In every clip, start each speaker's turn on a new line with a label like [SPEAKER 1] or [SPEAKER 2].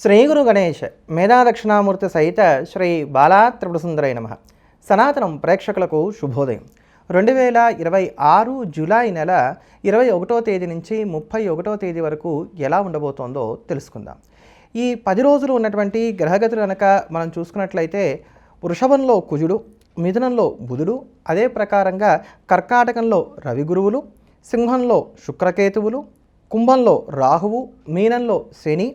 [SPEAKER 1] శ్రీ గురు గణేష్ మేధాదక్షిణామూర్తి సహిత శ్రీ బాలా త్రిపురసుందరై నమః. సనాతనం ప్రేక్షకులకు శుభోదయం. 2026 జూలై నెల 21వ తేదీ నుంచి 31వ తేదీ వరకు ఎలా ఉండబోతోందో తెలుసుకుందాం. ఈ 10 రోజులు ఉన్నటువంటి గ్రహగతులు కనుక మనం చూసుకున్నట్లయితే వృషభంలో కుజుడు, మిథునంలో బుధుడు, అదే ప్రకారంగా కర్కాటకంలో రవి గురువులు, సింహంలో శుక్రకేతువులు, కుంభంలో రాహువు, మీనంలో శని,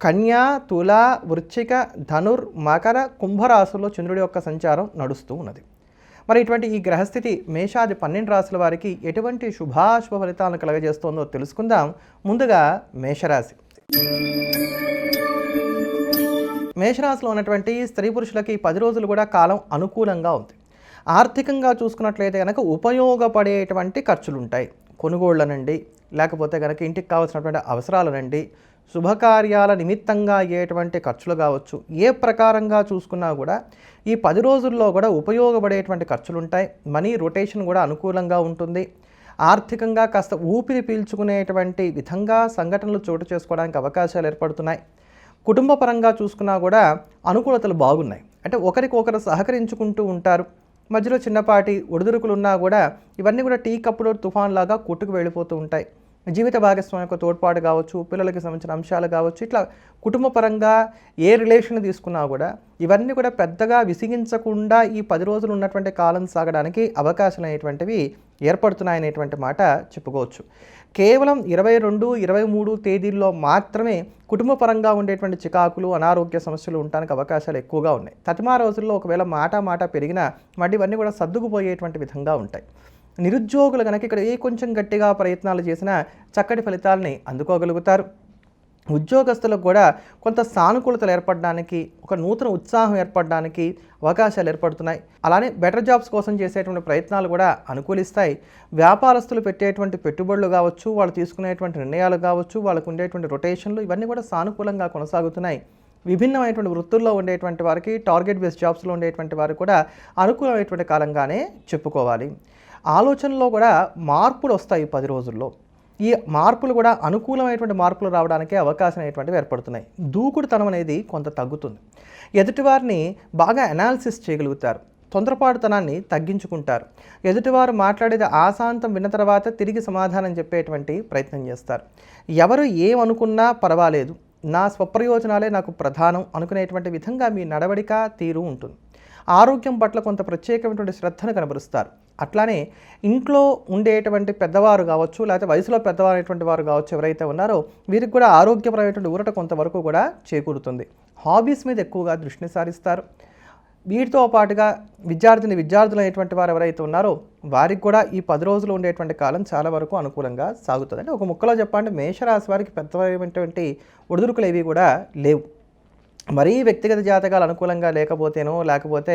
[SPEAKER 1] కన్యా, తుల, వృశ్చిక, ధనుర్, మకర, కుంభరాశుల్లో చంద్రుడి యొక్క సంచారం నడుస్తూ ఉన్నది. మరి ఇటువంటి ఈ గ్రహస్థితి మేషాది 12 రాశుల వారికి ఎటువంటి శుభాశుభ ఫలితాలను కలగజేస్తుందో తెలుసుకుందాం. ముందుగా మేషరాశి. మేషరాశిలో ఉన్నటువంటి స్త్రీ పురుషులకి 10 రోజులు కూడా కాలం అనుకూలంగా ఉంది. ఆర్థికంగా చూసుకున్నట్లయితే కనుక ఉపయోగపడేటువంటి ఖర్చులు ఉంటాయి. కొనుగోళ్లనండి, లేకపోతే కనుక ఇంటికి కావాల్సినటువంటి అవసరాలనండి, శుభకార్యాల నిమిత్తంగా అయ్యేటువంటి ఖర్చులు కావచ్చు, ఏ ప్రకారంగా చూసుకున్నా కూడా ఈ 10 రోజుల్లో కూడా ఉపయోగపడేటువంటి ఖర్చులు ఉంటాయి. మనీ రొటేషన్ కూడా అనుకూలంగా ఉంటుంది. ఆర్థికంగా కాస్త ఊపిరి పీల్చుకునేటువంటి విధంగా సంఘటనలు చోటు చేసుకోవడానికి అవకాశాలు ఏర్పడుతున్నాయి. కుటుంబ పరంగా చూసుకున్నా కూడా అనుకూలతలు బాగున్నాయి. అంటే ఒకరికొకరు సహకరించుకుంటూ ఉంటారు. మధ్యలో చిన్నపాటి ఒడిదుడుకులు ఉన్నా కూడా ఇవన్నీ కూడా టీ కప్పులో తుఫాన్ లాగా కొట్టుకు వెళ్ళిపోతూ ఉంటాయి. జీవిత భాగస్వామి యొక్క తోడ్పాటు కావచ్చు, పిల్లలకి సంబంధించిన అంశాలు కావచ్చు, ఇట్లా కుటుంబ పరంగా ఏ రిలేషన్ తీసుకున్నా కూడా ఇవన్నీ కూడా పెద్దగా విసిగించకుండా ఈ 10 రోజులు ఉన్నటువంటి కాలం సాగడానికి అవకాశాలు అనేటువంటివి ఏర్పడుతున్నాయనేటువంటి మాట చెప్పుకోవచ్చు. కేవలం 22, 23 తేదీల్లో మాత్రమే కుటుంబ పరంగా ఉండేటువంటి చికాకులు, అనారోగ్య సమస్యలు ఉండడానికి అవకాశాలు ఎక్కువగా ఉన్నాయి. తతిమా రోజుల్లో ఒకవేళ మాట పెరిగినా మళ్ళీ ఇవన్నీ కూడా సర్దుకుపోయేటువంటి విధంగా ఉంటాయి. నిరుద్యోగులు కనుక ఇక్కడ కొంచెం గట్టిగా ప్రయత్నాలు చేసినా చక్కటి ఫలితాలని అందుకోగలుగుతారు. ఉద్యోగస్తులకు కూడా కొంత సానుకూలతలు ఏర్పడడానికి, ఒక నూతన ఉత్సాహం ఏర్పడడానికి అవకాశాలు ఏర్పడుతున్నాయి. అలానే బెటర్ జాబ్స్ కోసం చేసేటువంటి ప్రయత్నాలు కూడా అనుకూలిస్తాయి. వ్యాపారస్తులు పెట్టేటువంటి పెట్టుబడులు కావచ్చు, వాళ్ళు తీసుకునేటువంటి నిర్ణయాలు కావచ్చు, వాళ్ళకు ఉండేటువంటి రొటేషన్లు ఇవన్నీ కూడా సానుకూలంగా కొనసాగుతున్నాయి. విభిన్నమైనటువంటి వృత్తుల్లో ఉండేటువంటి వారికి, టార్గెట్ బేస్డ్ జాబ్స్లో ఉండేటువంటి వారికి కూడా అనుకూలమైనటువంటి కాలంగానే చెప్పుకోవాలి. ఆలోచనలో కూడా మార్పులు వస్తాయి 10 రోజుల్లో. ఈ మార్పులు కూడా అనుకూలమైనటువంటి మార్పులు రావడానికే అవకాశం అనేటువంటివి ఏర్పడుతున్నాయి. దూకుడుతనం అనేది కొంత తగ్గుతుంది. ఎదుటివారిని బాగా అనాలిసిస్ చేయగలుగుతారు. తొందరపాటుతనాన్ని తగ్గించుకుంటారు. ఎదుటివారు మాట్లాడేది ఆశాంతం విన్న తర్వాత తిరిగి సమాధానం చెప్పేటువంటి ప్రయత్నం చేస్తారు. ఎవరు ఏమనుకున్నా పర్వాలేదు, నా స్వప్రయోజనాలే నాకు ప్రధానం అనుకునేటువంటి విధంగా మీ నడవడిక తీరు ఉంటుంది. ఆరోగ్యం పట్ల కొంత ప్రత్యేకమైనటువంటి శ్రద్ధను కనబరుస్తారు. అట్లానే ఇంట్లో ఉండేటువంటి పెద్దవారు కావచ్చు, లేకపోతే వయసులో పెద్దవారైనటువంటి వారు కావచ్చు, ఎవరైతే ఉన్నారో వీరికి కూడా ఆరోగ్యపరమైనటువంటి ఊరట కొంతవరకు కూడా చేకూరుతుంది. హాబీస్ మీద ఎక్కువగా దృష్టిని సారిస్తారు. వీటితో పాటుగా విద్యార్థులు అనేటువంటి వారు ఎవరైతే ఉన్నారో వారికి కూడా ఈ 10 రోజులు ఉండేటువంటి కాలం చాలా వరకు అనుకూలంగా సాగుతుంది. అంటే ఒక ముక్కలో చెప్పాలంటే మేషరాశి వారికి పెద్దమైనటువంటి ఒడిదుడుకులు ఏవి కూడా లేవు. మరీ వ్యక్తిగత జాతకాలు అనుకూలంగా లేకపోతే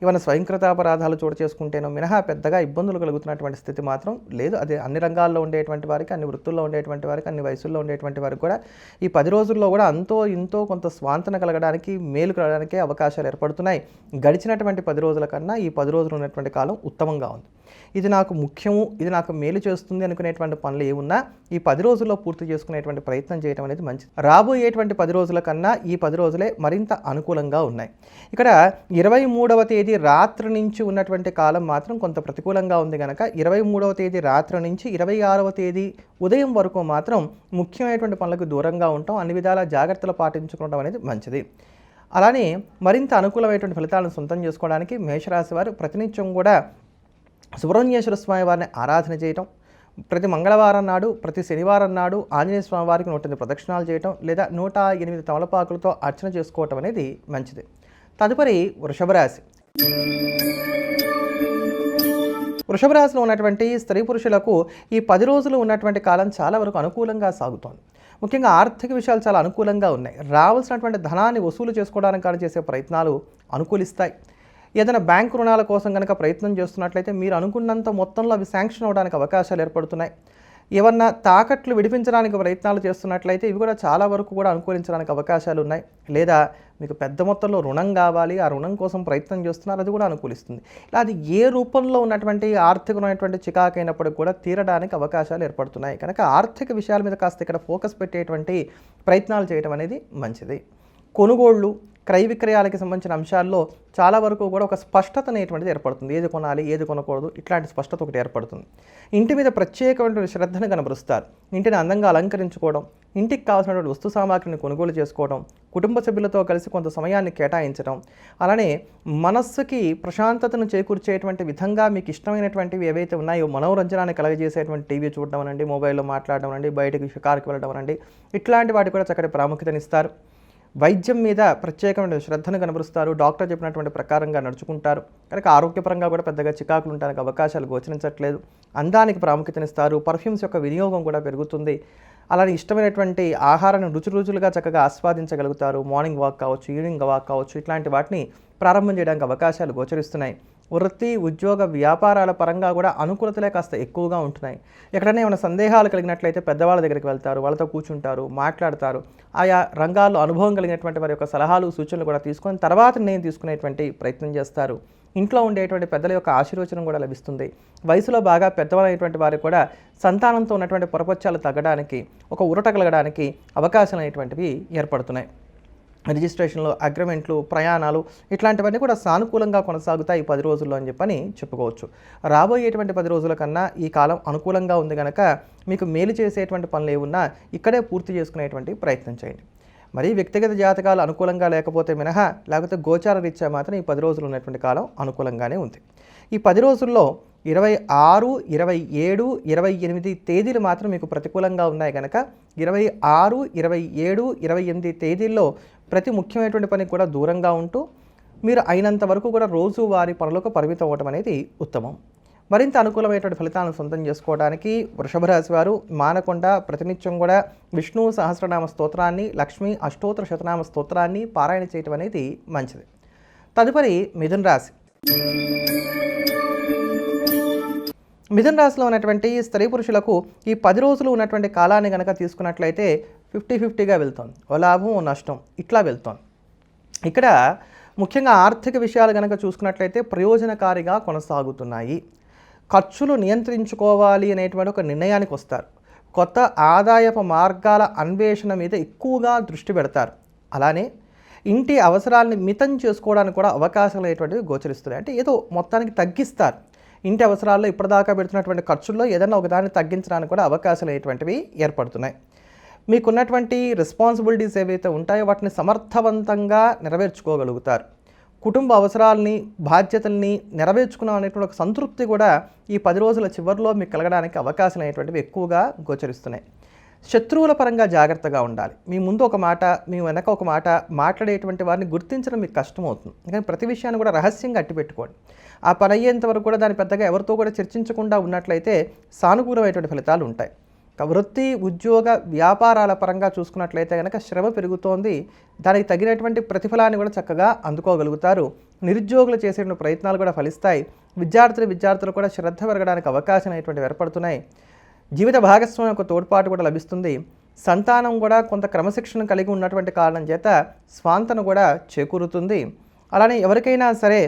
[SPEAKER 1] ఏమైనా స్వయంకృతాపరాధాలు చోటు చేసుకుంటేనో మినహా పెద్దగా ఇబ్బందులు కలుగుతున్నటువంటి స్థితి మాత్రం లేదు. అదే అన్ని రంగాల్లో ఉండేటువంటి వారికి, అన్ని వృత్తుల్లో ఉండేటువంటి వారికి, అన్ని వయసుల్లో ఉండేటువంటి వారికి కూడా ఈ 10 రోజుల్లో కూడా అంతో ఇంతో కొంత స్వాంతన కలగడానికి, మేలు కలగడానికి అవకాశాలు ఏర్పడుతున్నాయి. గడిచినటువంటి 10 రోజుల కన్నా ఈ 10 రోజులు ఉన్నటువంటి కాలం ఉత్తమంగా ఉంది. ఇది నాకు ముఖ్యము, ఇది నాకు మేలు చేస్తుంది అనుకునేటువంటి పనులు ఏమున్నా ఈ 10 రోజుల్లో పూర్తి చేసుకునేటువంటి ప్రయత్నం చేయడం అనేది మంచిది. రాబోయేటువంటి 10 రోజుల కన్నా ఈ 10 రోజులే మరింత అనుకూలంగా ఉన్నాయి. ఇక్కడ 23వ తేదీ రాత్రి నుంచి ఉన్నటువంటి కాలం మాత్రం కొంత ప్రతికూలంగా ఉంది కనుక 23వ తేదీ రాత్రి నుంచి 26వ తేదీ ఉదయం వరకు మాత్రం ముఖ్యమైనటువంటి పనులకు దూరంగా ఉంటాం. అన్ని విధాల జాగ్రత్తలు పాటించుకోవడం అనేది మంచిది. అలానే మరింత అనుకూలమైనటువంటి ఫలితాలను సొంతం చేసుకోవడానికి మేషరాశి వారు ప్రతినిత్యం కూడా సుబ్రహ్మణ్యేశ్వర స్వామి వారిని ఆరాధన చేయటం, ప్రతి మంగళవారం నాడు, ప్రతి శనివారం నాడు ఆంజనేయ స్వామి వారికి 108 ప్రదక్షిణాలు చేయటం, లేదా 108 తమలపాకులతో అర్చన చేసుకోవటం అనేది మంచిది. తదుపరి వృషభ రాశి. వృషభ రాశిలో ఉన్నటువంటి స్త్రీ పురుషులకు ఈ 10 రోజులు ఉన్నటువంటి కాలం చాలా వరకు అనుకూలంగా సాగుతోంది. ముఖ్యంగా ఆర్థిక విషయాలు చాలా అనుకూలంగా ఉన్నాయి. రావాల్సినటువంటి ధనాన్ని వసూలు చేసుకోవడానికి కానీ చేసే ప్రయత్నాలు అనుకూలిస్తాయి. ఏదైనా బ్యాంకు రుణాల కోసం కనుక ప్రయత్నం చేస్తున్నట్లయితే మీరు అనుకున్నంత మొత్తంలో అవి శాంక్షన్ అవ్వడానికి అవకాశాలు ఏర్పడుతున్నాయి. ఏమన్నా తాకట్లు విడిపించడానికి ప్రయత్నాలు చేస్తున్నట్లయితే ఇవి కూడా చాలా వరకు కూడా అనుకూలించడానికి అవకాశాలు ఉన్నాయి. లేదా మీకు పెద్ద మొత్తంలో రుణం కావాలి, ఆ రుణం కోసం ప్రయత్నం చేస్తున్నారు, అది కూడా అనుకూలిస్తుంది. ఇలా అది ఏ రూపంలో ఉన్నటువంటి ఆర్థికమైనటువంటి చికాకైనప్పటికీ కూడా తీరడానికి అవకాశాలు ఏర్పడుతున్నాయి. కనుక ఆర్థిక విషయాల మీద కాస్త ఇక్కడ ఫోకస్ పెట్టేటువంటి ప్రయత్నాలు చేయడం అనేది మంచిది. కొనుగోళ్ళు, క్రయ విక్రయాలకి సంబంధించిన అంశాల్లో చాలా వరకు కూడా ఒక స్పష్టత అనేటువంటిది ఏర్పడుతుంది. ఏది కొనాలి, ఏది కొనకూడదు, ఇట్లాంటి స్పష్టత ఒకటి ఏర్పడుతుంది. ఇంటి మీద ప్రత్యేకమైనటువంటి శ్రద్ధను కనబరుస్తారు. ఇంటిని అందంగా అలంకరించుకోవడం, ఇంటికి కావాల్సినటువంటి వస్తు సామాగ్రిని కొనుగోలు చేసుకోవడం, కుటుంబ సభ్యులతో కలిసి కొంత సమయాన్ని కేటాయించడం, అలానే మనస్సుకి ప్రశాంతతను చేకూర్చేటువంటి విధంగా మీకు ఇష్టమైనటువంటివి ఏవైతే ఉన్నాయో మనోరంజనాన్ని కలగజేసేటువంటి టీవీ చూడడం అనండి, మొబైల్లో మాట్లాడడం అనండి, బయటకి షికారుకి వెళ్ళడం అనండి, ఇట్లాంటి వాటికి కూడా చక్కటి ప్రాముఖ్యతనిస్తారు. వైద్యం మీద ప్రత్యేకమైన శ్రద్ధను కనబరుస్తారు. డాక్టర్ చెప్పినటువంటి ప్రకారంగా నడుచుకుంటారు కనుక ఆరోగ్యపరంగా కూడా పెద్దగా చికాకులు ఉండడానికి అవకాశాలు గోచరించట్లేదు. అందానికి ప్రాముఖ్యతనిస్తారు. పర్ఫ్యూమ్స్ యొక్క వినియోగం కూడా పెరుగుతుంది. అలానే ఇష్టమైనటువంటి ఆహారాన్ని రుచులుగా చక్కగా ఆస్వాదించగలుగుతారు. మార్నింగ్ వాక్ కావచ్చు, ఈవినింగ్ వాక్ కావచ్చు, ఇట్లాంటి వాటిని ప్రారంభం చేయడానికి అవకాశాలు గోచరిస్తున్నాయి. వృత్తి, ఉద్యోగ, వ్యాపారాల పరంగా కూడా అనుకూలతలే కాస్త ఎక్కువగా ఉంటున్నాయి. ఎక్కడైనా ఏమైనా సందేహాలు కలిగినట్లయితే పెద్దవాళ్ళ దగ్గరికి వెళ్తారు, వాళ్ళతో కూర్చుంటారు, మాట్లాడతారు. ఆయా రంగాల్లో అనుభవం కలిగినటువంటి వారి యొక్క సలహాలు, సూచనలు కూడా తీసుకొని తర్వాత నిర్ణయం తీసుకునేటువంటి ప్రయత్నం చేస్తారు. ఇంట్లో ఉండేటువంటి పెద్దల యొక్క ఆశీర్వచనం కూడా లభిస్తుంది. వయసులో బాగా పెద్దవాళ్ళైనటువంటి వారికి కూడా సంతానంతో ఉన్నటువంటి పొరపచ్చాలు తగ్గడానికి, ఒక ఊరట కలగడానికి అవకాశాలు అనేటువంటివి ఏర్పడుతున్నాయి. రిజిస్ట్రేషన్లు, అగ్రిమెంట్లు, ప్రయాణాలు ఇట్లాంటివన్నీ కూడా సానుకూలంగా కొనసాగుతాయి ఈ 10 రోజుల్లో అని చెప్పని చెప్పుకోవచ్చు. రాబోయేటువంటి 10 రోజుల కన్నా ఈ కాలం అనుకూలంగా ఉంది కనుక మీకు మేలు చేసేటువంటి పనులు ఏమున్నా ఇక్కడే పూర్తి చేసుకునేటువంటి ప్రయత్నం చేయండి. మరి వ్యక్తిగత జాతకాలు అనుకూలంగా లేకపోతే మినహా, లేకపోతే గోచార రీత్యా మాత్రం ఈ 10 రోజులు ఉన్నటువంటి కాలం అనుకూలంగానే ఉంది. ఈ 10 రోజుల్లో 26, 27, 28 తేదీలు మాత్రం మీకు ప్రతికూలంగా ఉన్నాయి కనుక 26, 27, 28 తేదీల్లో ప్రతి ముఖ్యమైనటువంటి పనికి కూడా దూరంగా ఉంటూ మీరు అయినంత వరకు కూడా రోజువారీ పనులకు పరిమితం అవ్వటం అనేది ఉత్తమం. మరింత అనుకూలమైనటువంటి ఫలితాలను సొంతం చేసుకోవడానికి వృషభ రాశి వారు మానకుండా ప్రతినిత్యం కూడా విష్ణు సహస్రనామ స్తోత్రాన్ని, లక్ష్మీ అష్టోత్తర శతనామ స్తోత్రాన్ని పారాయణ చేయటం అనేది మంచిది. తదుపరి మిథున రాశి. మిథున రాశిలో ఉన్నటువంటి స్త్రీ పురుషులకు ఈ 10 రోజులు ఉన్నటువంటి కాలాన్ని కనుక తీసుకున్నట్లయితే 50-50గా వెళ్తోంది. ఓ లాభం, ఓ నష్టం, ఇట్లా వెళ్తోంది. ఇక్కడ ముఖ్యంగా ఆర్థిక విషయాలు కనుక చూసుకున్నట్లయితే ప్రయోజనకారిగా కొనసాగుతున్నాయి. ఖర్చులు నియంత్రించుకోవాలి అనేటువంటి ఒక నిర్ణయానికి వస్తారు. కొత్త ఆదాయపు మార్గాల అన్వేషణ మీద ఎక్కువగా దృష్టి పెడతారు. అలానే ఇంటి అవసరాలని మితం చేసుకోవడానికి కూడా అవకాశాలు అనేటువంటివి గోచరిస్తున్నాయి. అంటే ఏదో మొత్తానికి తగ్గిస్తారు. ఇంటి అవసరాల్లో ఇప్పటిదాకా పెడుతున్నటువంటి ఖర్చుల్లో ఏదైనా ఒకదాన్ని తగ్గించడానికి కూడా అవకాశాలు అనేటువంటివి ఏర్పడుతున్నాయి. మీకున్నటువంటి రెస్పాన్సిబిలిటీస్ ఏవైతే ఉంటాయో వాటిని సమర్థవంతంగా నెరవేర్చుకోగలుగుతారు. కుటుంబ అవసరాలని, బాధ్యతల్ని నెరవేర్చుకున్నాం అనేటువంటి ఒక సంతృప్తి కూడా ఈ 10 రోజుల చివరిలో మీకు కలగడానికి అవకాశాలు అనేటువంటివి ఎక్కువగా గోచరిస్తున్నాయి. శత్రువుల పరంగా జాగ్రత్తగా ఉండాలి. మీ ముందు ఒక మాట, మీ వెనక ఒక మాట మాట్లాడేటువంటి వారిని గుర్తించడం మీకు కష్టమవుతుంది. కానీ ప్రతి విషయాన్ని కూడా రహస్యంగా అట్టిపెట్టుకోండి. ఆ పని అయ్యేంత వరకు కూడా దాన్ని పెద్దగా ఎవరితో కూడా చర్చించకుండా ఉన్నట్లయితే సానుకూలమైనటువంటి ఫలితాలు ఉంటాయి. వృత్తి, ఉద్యోగ, వ్యాపారాల పరంగా చూసుకున్నట్లయితే కనుక శ్రమ పెరుగుతోంది. దానికి తగినటువంటి ప్రతిఫలాన్ని కూడా చక్కగా అందుకోగలుగుతారు. నిరుద్యోగులు చేసే ప్రయత్నాలు కూడా ఫలిస్తాయి. విద్యార్థులు కూడా శ్రద్ధ పెరగడానికి అవకాశం అనేటువంటివి ఏర్పడుతున్నాయి. జీవిత భాగస్వామి యొక్క తోడ్పాటు కూడా లభిస్తుంది. సంతానం కూడా కొంత క్రమశిక్షణ కలిగి ఉన్నటువంటి కారణం చేత స్వాంతన కూడా చేకూరుతుంది. అలానే ఎవరికైనా సరే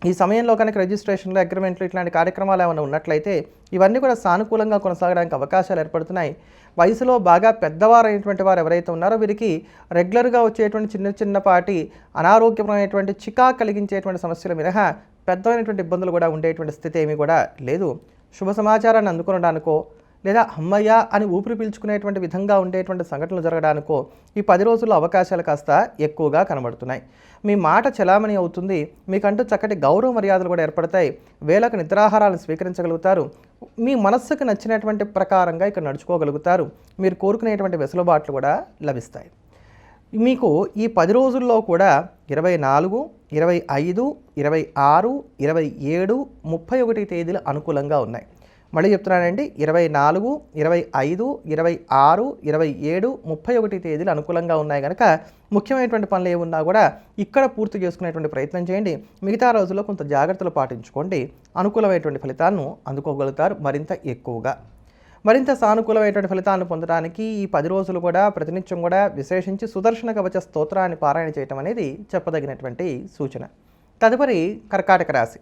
[SPEAKER 1] ఈ సమయంలో కనుక రిజిస్ట్రేషన్లు, అగ్రిమెంట్లు ఇట్లాంటి కార్యక్రమాలు ఏమైనా ఉన్నట్లయితే ఇవన్నీ కూడా సానుకూలంగా కొనసాగడానికి అవకాశాలు ఏర్పడుతున్నాయి. వయసులో బాగా పెద్దవారైనటువంటి వారు ఎవరైతే ఉన్నారో వీరికి రెగ్యులర్గా వచ్చేటువంటి చిన్నపాటి అనారోగ్యపరమైనటువంటి చికాకు కలిగించేటువంటి సమస్యలు మినహా పెద్దమైనటువంటి ఇబ్బందులు కూడా ఉండేటువంటి స్థితి ఏమీ కూడా లేదు. శుభ సమాచారాన్ని అందుకునడానికో లేదా అమ్మయ్య అని ఊపిరి పీల్చుకునేటువంటి విధంగా ఉండేటువంటి సంఘటనలు జరగడానికో ఈ 10 రోజుల్లో అవకాశాలు కాస్త ఎక్కువగా కనబడుతున్నాయి. మీ మాట చలామణి అవుతుంది. మీకంటూ చక్కటి గౌరవ మర్యాదలు కూడా ఏర్పడతాయి. వేళకు నిద్రాహారాలను స్వీకరించగలుగుతారు. మీ మనస్సుకు నచ్చినటువంటి ప్రకారంగా ఇక్కడ నడుచుకోగలుగుతారు. మీరు కోరుకునేటువంటి వెసులుబాట్లు కూడా లభిస్తాయి. మీకు ఈ 10 రోజుల్లో కూడా 24, 25, 26, 27, 31 తేదీలు అనుకూలంగా ఉన్నాయి. మళ్ళీ చెప్తున్నానండి, 24, 25, 26, 27, 31 తేదీలు అనుకూలంగా ఉన్నాయి కనుక ముఖ్యమైనటువంటి పనులు ఏమున్నా కూడా ఇక్కడ పూర్తి చేసుకునేటువంటి ప్రయత్నం చేయండి. మిగతా రోజుల్లో కొంత జాగ్రత్తలు పాటించుకోండి. అనుకూలమైనటువంటి ఫలితాలను అందుకోగలుగుతారు మరింత ఎక్కువగా. మరింత సానుకూలమైనటువంటి ఫలితాలను పొందడానికి ఈ 10 రోజులు కూడా ప్రతినిత్యం కూడా విశేషించి సుదర్శన కవచ స్తోత్రాన్ని పారాయణ చేయటం అనేది చెప్పదగినటువంటి సూచన. తదుపరి కర్కాటక రాశి.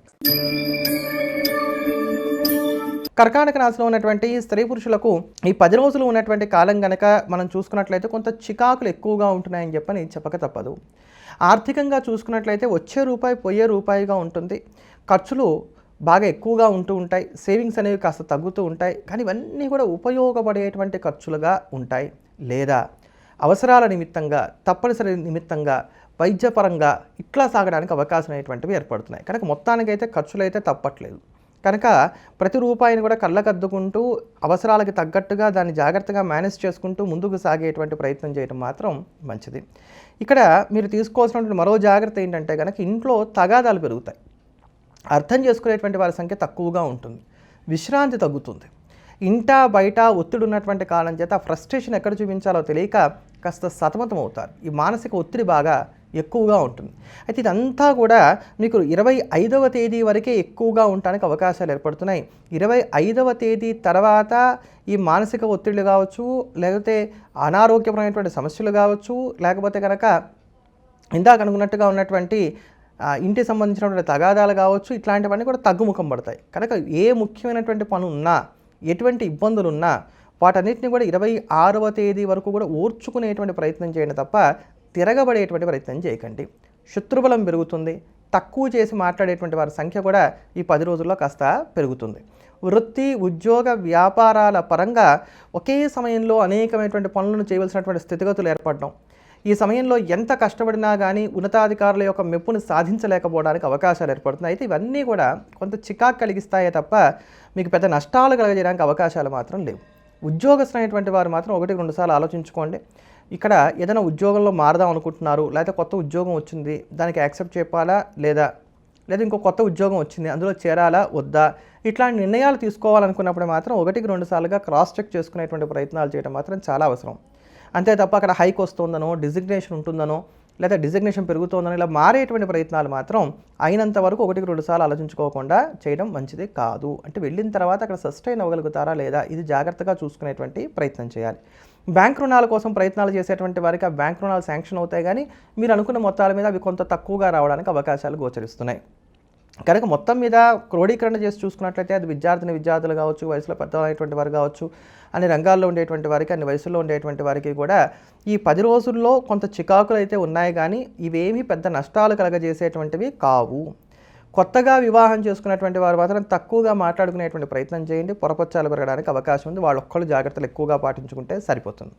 [SPEAKER 1] కర్కాటక రాశిలో ఉన్నటువంటి స్త్రీ పురుషులకు ఈ 10 రోజులు ఉన్నటువంటి కాలం గనక మనం చూసుకున్నట్లయితే కొంత చికాకులు ఎక్కువగా ఉంటున్నాయని చెప్పని చెప్పక తప్పదు. ఆర్థికంగా చూసుకున్నట్లయితే వచ్చే రూపాయి పోయే రూపాయిగా ఉంటుంది. ఖర్చులు బాగా ఎక్కువగా ఉంటూ ఉంటాయి. సేవింగ్స్ అనేవి కాస్త తగ్గుతూ ఉంటాయి. కానీ ఇవన్నీ కూడా ఉపయోగపడేటువంటి ఖర్చులుగా ఉంటాయి. లేదా అవసరాల నిమిత్తంగా, తప్పనిసరి నిమిత్తంగా, వైద్యపరంగా ఇట్లా సాగడానికి అవకాశం అనేటువంటివి ఏర్పడుతున్నాయి. కనుక మొత్తానికైతే ఖర్చులైతే తప్పట్లేదు. కనుక ప్రతి రూపాయిని కూడా కళ్ళకద్దుకుంటూ అవసరాలకి తగ్గట్టుగా దాన్ని జాగ్రత్తగా మేనేజ్ చేసుకుంటూ ముందుకు సాగేటువంటి ప్రయత్నం చేయడం మాత్రం మంచిది. ఇక్కడ మీరు తీసుకోవాల్సినటువంటి మరో జాగ్రత్త ఏంటంటే కనుక ఇంట్లో తగాదాలు పెరుగుతాయి. అర్థం చేసుకునేటువంటి వారి సంఖ్య తక్కువగా ఉంటుంది. విశ్రాంతి తగ్గుతుంది. ఇంట బయట ఒత్తిడి ఉన్నటువంటి కాలం చేత ఫ్రస్ట్రేషన్ ఎక్కడ చూపించాలో తెలియక కాస్త సతమతం అవుతారు. ఈ మానసిక ఒత్తిడి బాగా ఎక్కువగా ఉంటుంది. అయితే ఇదంతా కూడా మీకు 25వ తేదీ వరకే ఎక్కువగా ఉండడానికి అవకాశాలు ఏర్పడుతున్నాయి. 25వ తేదీ తర్వాత ఈ మానసిక ఒత్తిళ్ళు కావచ్చు, లేకపోతే అనారోగ్యపరమైనటువంటి సమస్యలు కావచ్చు, లేకపోతే కనుక ఇందాక అనుకున్నట్టుగా ఉన్నటువంటి ఇంటికి సంబంధించినటువంటి తగాదాలు కావచ్చు, ఇట్లాంటివన్నీ కూడా తగ్గుముఖం పడతాయి. కనుక ఏ ముఖ్యమైనటువంటి పని ఉన్నా, ఎటువంటి ఇబ్బందులు ఉన్నా వాటన్నిటిని కూడా 26వ తేదీ వరకు కూడా ఓర్చుకునేటువంటి ప్రయత్నం చేయండి తప్ప తిరగబడేటువంటి ప్రయత్నం చేయకండి. శత్రుబలం పెరుగుతుంది. తక్కువ చేసి మాట్లాడేటువంటి వారి సంఖ్య కూడా ఈ 10 రోజుల్లో కాస్త పెరుగుతుంది. వృత్తి, ఉద్యోగ, వ్యాపారాల పరంగా ఒకే సమయంలో అనేకమైనటువంటి పనులను చేయవలసినటువంటి స్థితిగతులు ఏర్పడడం, ఈ సమయంలో ఎంత కష్టపడినా కానీ ఉన్నతాధికారుల యొక్క మెప్పును సాధించలేకపోవడానికి అవకాశాలు ఏర్పడుతున్నాయి. అయితే ఇవన్నీ కూడా కొంత చికాకు కలిగిస్తాయే తప్ప మీకు పెద్ద నష్టాలు కలగజేయడానికి అవకాశాలు మాత్రం లేవు. ఉద్యోగస్తులైనటువంటి వారు మాత్రం 1-2 సార్లు ఆలోచించుకోండి. ఇక్కడ ఏదైనా ఉద్యోగంలో మారదాం అనుకుంటున్నారు, లేకపోతే కొత్త ఉద్యోగం వచ్చింది, దానికి యాక్సెప్ట్ చెప్పాలా లేదా ఇంకో కొత్త ఉద్యోగం వచ్చింది, అందులో చేరాలా వద్దా, ఇట్లాంటి నిర్ణయాలు తీసుకోవాలనుకున్నప్పుడు మాత్రం 1-2 సార్లుగా క్రాస్ చెక్ చేసుకునేటువంటి ప్రయత్నాలు చేయడం మాత్రం చాలా అవసరం. అంతే తప్ప అక్కడ హైక్ వస్తుందనో, డిజిగ్నేషన్ ఉంటుందనో, లేదా డిజిగ్నేషన్ పెరుగుతుందనో ఇలా మారేటువంటి ప్రయత్నాలు మాత్రం అయినంత వరకు 1-2 సార్లు ఆలోచించుకోకుండా చేయడం మంచిది కాదు. అంటే వెళ్ళిన తర్వాత అక్కడ సస్టైన్ అవ్వగలుగుతారా లేదా, ఇది జాగ్రత్తగా చూసుకునేటువంటి ప్రయత్నం చేయాలి. బ్యాంక్ రుణాల కోసం ప్రయత్నాలు చేసేటువంటి వారికి ఆ బ్యాంక్ రుణాలు శాంక్షన్ అవుతాయి, కానీ మీరు అనుకున్న మొత్తాల మీద అవి కొంత తక్కువగా రావడానికి అవకాశాలు గోచరిస్తున్నాయి. కనుక మొత్తం మీద క్రోడీకరణ చేసి చూసుకున్నట్లయితే అది విద్యార్థులు కావచ్చు, వయసులో పెద్దవారైనటువంటి వారు కావచ్చు, అన్ని రంగాల్లో ఉండేటువంటి వారికి, అన్ని వయసుల్లో ఉండేటువంటి వారికి కూడా ఈ 10 రోజుల్లో కొంత చికాకులు అయితే ఉన్నాయి, కానీ ఇవేమీ పెద్ద నష్టాలు కలగజేసేటువంటివి కావు. కొత్తగా వివాహం చేసుకున్నటువంటి వారు మాత్రం తక్కువగా మాట్లాడుకునేటువంటి ప్రయత్నం చేయండి. పొరపచ్చాలు పెరగడానికి అవకాశం ఉంది. వాళ్ళొక్కళ్ళు జాగ్రత్తలు ఎక్కువగా పాటించుకుంటే సరిపోతుంది.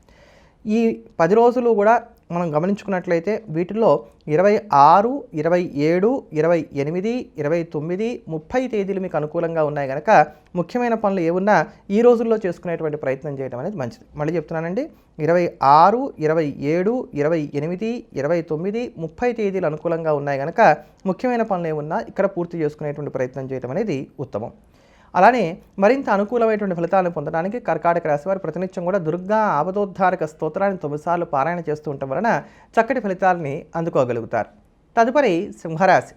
[SPEAKER 1] ఈ 10 రోజులు కూడా మనం గమనించుకున్నట్లయితే వీటిలో 26, 27, 28, 29, 30 తేదీలు మీకు అనుకూలంగా ఉన్నాయి కనుక ముఖ్యమైన పనులు ఏమున్నా ఈ రోజుల్లో చేసుకునేటువంటి ప్రయత్నం చేయడం అనేది మంచిది. మళ్ళీ చెప్తున్నానండి, 26, 27, 28, 29, 30 తేదీలు అనుకూలంగా ఉన్నాయి కనుక ముఖ్యమైన పనులు ఏమున్నా ఇక్కడ పూర్తి చేసుకునేటువంటి ప్రయత్నం చేయడం అనేది ఉత్తమం. అలానే మరింత అనుకూలమైనటువంటి ఫలితాలను పొందడానికి కర్కాటక రాశి వారు ప్రతినిత్యం కూడా దుర్గా ఆపదోద్ధారక స్తోత్రాన్ని 9 సార్లు పారాయణ చేస్తూ ఉండటం వలన చక్కటి ఫలితాలని అందుకోగలుగుతారు. తదుపరి సింహరాశి.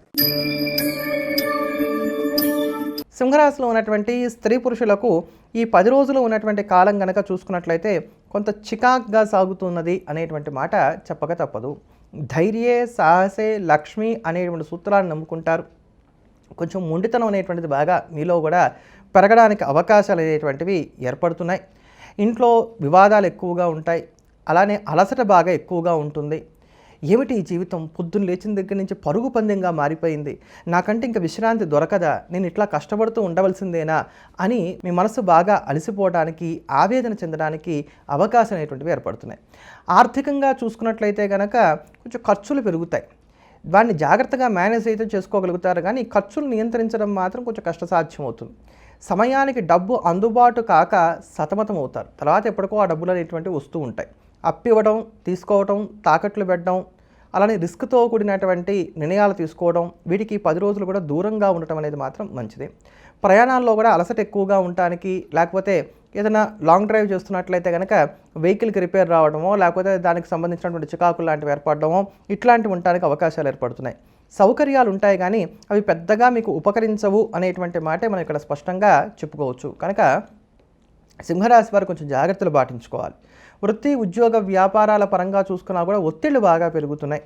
[SPEAKER 1] సింహరాశిలో ఉన్నటువంటి స్త్రీ పురుషులకు ఈ 10 రోజులు ఉన్నటువంటి కాలం కనుక చూసుకున్నట్లయితే కొంత చికాక్గా సాగుతున్నది అనేటువంటి మాట చెప్పక తప్పదు. ధైర్యే సాహసే లక్ష్మి అనేటువంటి సూత్రాన్ని నమ్ముకుంటారు. కొంచెం మొండితనం అనేటువంటిది బాగా మీలో కూడా పెరగడానికి అవకాశాలు అనేటువంటివి ఏర్పడుతున్నాయి. ఇంట్లో వివాదాలు ఎక్కువగా ఉంటాయి. అలానే అలసట బాగా ఎక్కువగా ఉంటుంది. ఏమిటి ఈ జీవితం, పొద్దున్న లేచిన దగ్గర నుంచి పరుగు పందెంగా మారిపోయింది, నాకంటే ఇంకా విశ్రాంతి దొరకదా, నేను ఇట్లా కష్టపడుతూ ఉండవలసిందేనా అని మీ మనసు బాగా అలసిపోవడానికి, ఆవేదన చెందడానికి అవకాశం అనేటువంటివి ఏర్పడుతున్నాయి. ఆర్థికంగా చూసుకున్నట్లయితే కనుక కొంచెం ఖర్చులు పెరుగుతాయి. దాన్ని జాగ్రత్తగా మేనేజ్ అయితే చేసుకోగలుగుతారు, కానీ ఖర్చులు నియంత్రించడం మాత్రం కొంచెం కష్టసాధ్యం అవుతుంది. సమయానికి డబ్బు అందుబాటు కాక సతమతం అవుతారు. తర్వాత ఎప్పటికో ఆ డబ్బులు అనేటువంటివి వస్తూ ఉంటాయి. అప్పివ్వడం, తీసుకోవడం, తాకట్లు పెట్టడం, అలానే రిస్క్తో కూడినటువంటి నిర్ణయాలు తీసుకోవడం, వీటికి 10 రోజులు కూడా దూరంగా ఉండటం అనేది మాత్రం మంచిది. ప్రయాణాల్లో కూడా అలసట ఎక్కువగా ఉండటానికి, లేకపోతే ఏదైనా లాంగ్ డ్రైవ్ చేస్తున్నట్లయితే కనుక వెహికల్కి రిపేర్ రావడమో, లేకపోతే దానికి సంబంధించినటువంటి చికాకులు లాంటివి ఏర్పడడమో, ఇట్లాంటివి ఉండడానికి అవకాశాలు ఏర్పడుతున్నాయి. సౌకర్యాలు ఉంటాయి, కానీ అవి పెద్దగా మీకు ఉపకరించవు అనేటువంటి మాటే మనం ఇక్కడ స్పష్టంగా చెప్పుకోవచ్చు. కనుక సింహరాశి వారు కొంచెం జాగ్రత్తలు పాటించుకోవాలి. వృత్తి, ఉద్యోగ, వ్యాపారాల పరంగా చూసుకున్నా కూడా ఒత్తిళ్లు బాగా పెరుగుతున్నాయి.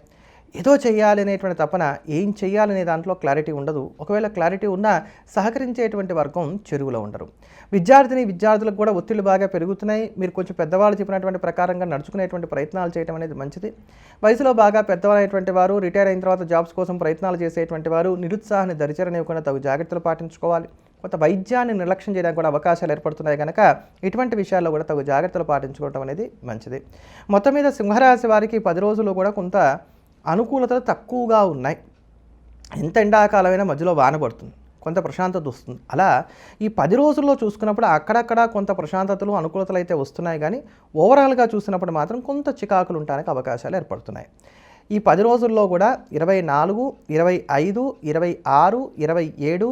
[SPEAKER 1] ఏదో చేయాలి అనేటువంటి తపన, ఏం చేయాలనే దాంట్లో క్లారిటీ ఉండదు. ఒకవేళ క్లారిటీ ఉన్నా సహకరించేటువంటి వర్గం చెరువులో ఉండరు. విద్యార్థులకు కూడా ఒత్తిళ్లు బాగా పెరుగుతున్నాయి. మీరు కొంచెం పెద్దవాళ్ళు చెప్పినటువంటి ప్రకారంగా నడుచుకునేటువంటి ప్రయత్నాలు చేయడం అనేది మంచిది. వయసులో బాగా పెద్దవారైనటువంటి వారు, రిటైర్ అయిన తర్వాత జాబ్స్ కోసం ప్రయత్నాలు చేసేటువంటి వారు నిరుత్సాహాన్ని దరిచేరనివ్వకుండా తగు జాగ్రత్తలు పాటించుకోవాలి. కొంత వైద్యాన్ని నిర్లక్ష్యం చేయడానికి కూడా అవకాశాలు ఏర్పడుతున్నాయి కనుక ఇటువంటి విషయాల్లో కూడా తగు జాగ్రత్తలు పాటించుకోవడం అనేది మంచిది. మొత్తం మీద సింహరాశి వారికి 10 రోజులు కూడా కొంత అనుకూలతలు తక్కువగా ఉన్నాయి. ఎంత ఎండాకాలమైనా మధ్యలో వాన పడుతుంది, కొంత ప్రశాంతత వస్తుంది. అలా ఈ 10 రోజుల్లో చూసుకున్నప్పుడు అక్కడక్కడ కొంత ప్రశాంతతలు అనుకూలతలు అయితే వస్తున్నాయి, కానీ ఓవరాల్గా చూసినప్పుడు మాత్రం కొంత చికాకులు ఉండడానికి అవకాశాలు ఏర్పడుతున్నాయి. ఈ 10 రోజుల్లో కూడా 24, 25, 26, 27,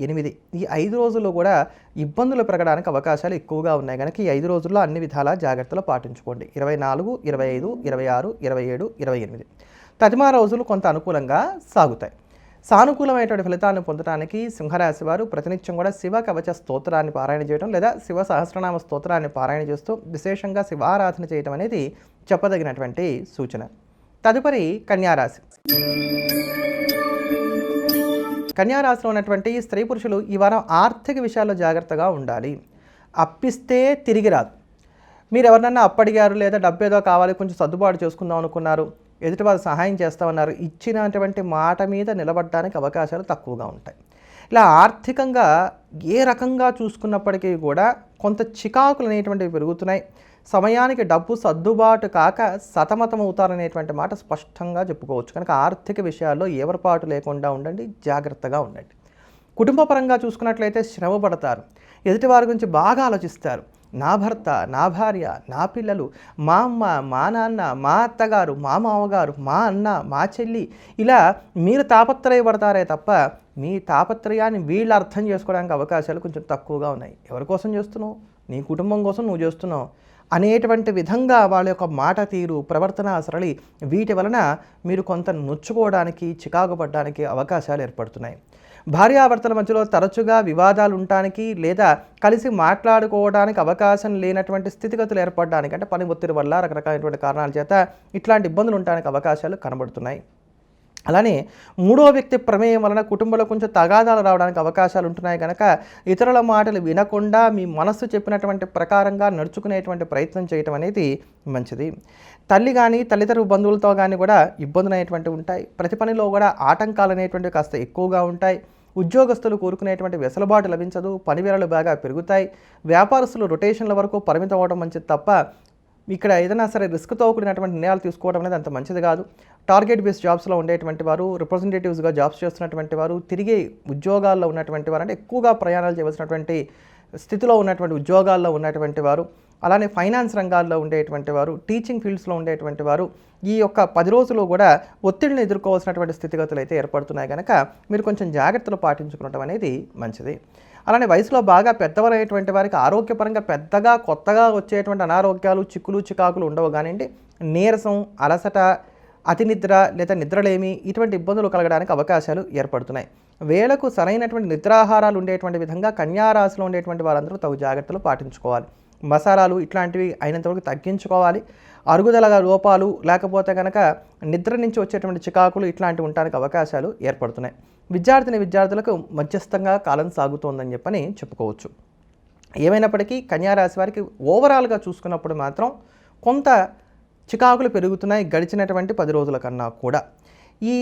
[SPEAKER 1] 28 ఈ 5 రోజుల్లో కూడా ఇబ్బందులు పెరగడానికి అవకాశాలు ఎక్కువగా ఉన్నాయి కనుక ఈ 5 రోజుల్లో అన్ని విధాల జాగ్రత్తలు పాటించుకోండి. 24, 25, 26, 27, 28 తదిమా రోజులు కొంత అనుకూలంగా సాగుతాయి. సానుకూలమైనటువంటి ఫలితాలను పొందడానికి సింహరాశి వారు ప్రతినిత్యం కూడా శివ కవచ స్తోత్రాన్ని పారాయణ చేయడం లేదా శివ సహస్రనామ స్తోత్రాన్ని పారాయణ చేస్తూ విశేషంగా శివారాధన చేయడం అనేది చెప్పదగినటువంటి సూచన. తదుపరి కన్యారాశి. కన్యారాశిలో ఉన్నటువంటి స్త్రీ పురుషులు ఈ వారం ఆర్థిక విషయాల్లో జాగ్రత్తగా ఉండాలి. అప్పిస్తే తిరిగి రాదు. మీరు ఎవరినన్నా అప్పడిగారు లేదా డబ్బు ఏదో కావాలి కొంచెం సర్దుబాటు చేసుకుందాం అనుకున్నారు, ఎదుటివారు సహాయం చేస్తామన్నారు, ఇచ్చినటువంటి మాట మీద నిలబడడానికి అవకాశాలు తక్కువగా ఉంటాయి. ఇలా ఆర్థికంగా ఏ రకంగా చూసుకున్నప్పటికీ కూడా కొంత చికాకులు అనేటువంటివి పెరుగుతున్నాయి. సమయానికి డబ్బు సర్దుబాటు కాక సతమతమవుతారనేటువంటి మాట స్పష్టంగా చెప్పుకోవచ్చు. కనుక ఆర్థిక విషయాల్లో ఏవరపాటు లేకుండా ఉండండి, జాగ్రత్తగా ఉండండి. కుటుంబపరంగా చూసుకున్నట్లయితే శ్రమ పడతారు, ఎదుటివారి గురించి బాగా ఆలోచిస్తారు. నా భర్త, నా భార్య, నా పిల్లలు, మా అమ్మ, మా నాన్న, మా అత్తగారు, మా మామగారు, మా అన్న, మా చెల్లి, ఇలా మీరు తాపత్రయపడతారే తప్ప మీ తాపత్రయాన్ని వీళ్ళు అర్థం చేసుకోవడానికి అవకాశాలు కొంచెం తక్కువగా ఉన్నాయి. ఎవరి కోసం చేస్తున్నావు? నీ కుటుంబం కోసం నువ్వు చేస్తున్నావు అనేటువంటి విధంగా వాళ్ళ యొక్క మాట తీరు, ప్రవర్తన సరళి వీటి వలన మీరు కొంత నొచ్చుకోవడానికి, చికాకు పడడానికి అవకాశాలు ఏర్పడుతున్నాయి. భార్యాభర్తల మధ్యలో తరచుగా వివాదాలు ఉండటానికి లేదా కలిసి మాట్లాడుకోవడానికి అవకాశం లేనటువంటి స్థితిగతులు ఏర్పడడానికి, అంటే పని ఒత్తిడి వల్ల రకరకాలైనటువంటి కారణాల చేత ఇట్లాంటి ఇబ్బందులు ఉండడానికి అవకాశాలు కనబడుతున్నాయి. అలానే మూడో వ్యక్తి ప్రమేయం వలన కుటుంబంలో కొంచెం తగాదాలు రావడానికి అవకాశాలు ఉంటున్నాయి కనుక ఇతరుల మాటలు వినకుండా మీ మనస్సు చెప్పినటువంటి ప్రకారంగా నడుచుకునేటువంటి ప్రయత్నం చేయటం అనేది మంచిది. తల్లి కానీ తల్లిదండ్రుల బంధువులతో కానీ కూడా ఇబ్బందులు అనేటువంటివి ఉంటాయి. ప్రతి పనిలో కూడా ఆటంకాలు అనేటువంటివి కాస్త ఎక్కువగా ఉంటాయి. ఉద్యోగస్తులు కోరుకునేటువంటి వెసులుబాటు లభించదు, పనివేళలు బాగా పెరుగుతాయి. వ్యాపారస్తులు రొటేషన్ల వరకు పరిమితం అవ్వడం మంచిది తప్ప ఇక్కడ ఏదైనా సరే రిస్క్తో కూడినటువంటి నిర్ణయాలు తీసుకోవడం అనేది అంత మంచిది కాదు. టార్గెట్ బేస్డ్ జాబ్స్లో ఉండేటువంటి వారు, రిప్రజెంటేటివ్స్గా జాబ్స్ చేస్తున్నటువంటి వారు, తిరిగి ఉద్యోగాల్లో ఉన్నటువంటి వారు, అంటే ఎక్కువగా ప్రయాణాలు చేయవలసినటువంటి స్థితిలో ఉన్నటువంటి ఉద్యోగాల్లో ఉన్నటువంటి వారు, అలానే ఫైనాన్స్ రంగాల్లో ఉండేటువంటి వారు, టీచింగ్ ఫీల్డ్స్లో ఉండేటువంటి వారు ఈ యొక్క 10 రోజులు కూడా ఒత్తిడిని ఎదుర్కోవాల్సినటువంటి స్థితిగతులు అయితే ఏర్పడుతున్నాయి కనుక మీరు కొంచెం జాగ్రత్తలు పాటించుకోవడం అనేది మంచిది. అలానే వయసులో బాగా పెద్దవారైనటువంటి వారికి ఆరోగ్యపరంగా పెద్దగా కొత్తగా వచ్చేటువంటి అనారోగ్యాలు, చిక్కులు చికాకులు ఉండవు కానివ్వండి, నీరసం, అలసట, అతి నిద్ర లేదా నిద్రలేమి ఇటువంటి ఇబ్బందులు కలగడానికి అవకాశాలు ఏర్పడుతున్నాయి. వేళకు సరైనటువంటి నిద్రాహారాలు ఉండేటువంటి విధంగా కన్యారాశిలో ఉండేటువంటి వారందరూ తగు జాగ్రత్తలు పాటించుకోవాలి. మసాలాలు ఇట్లాంటివి అయినంతవరకు తగ్గించుకోవాలి. అరుగుదల లోపాలు లేకపోతే కనుక నిద్ర నుంచి వచ్చేటువంటి చికాకులు ఇట్లాంటివి ఉండడానికి అవకాశాలు ఏర్పడుతున్నాయి. విద్యార్థులకు మధ్యస్థంగా కాలం సాగుతోందని చెప్పని చెప్పుకోవచ్చు. ఏమైనప్పటికీ కన్యారాశి వారికి ఓవరాల్గా చూసుకున్నప్పుడు మాత్రం కొంత చికాకులు పెరుగుతున్నాయి గడిచినటువంటి 10 రోజుల కన్నా కూడా. ఈ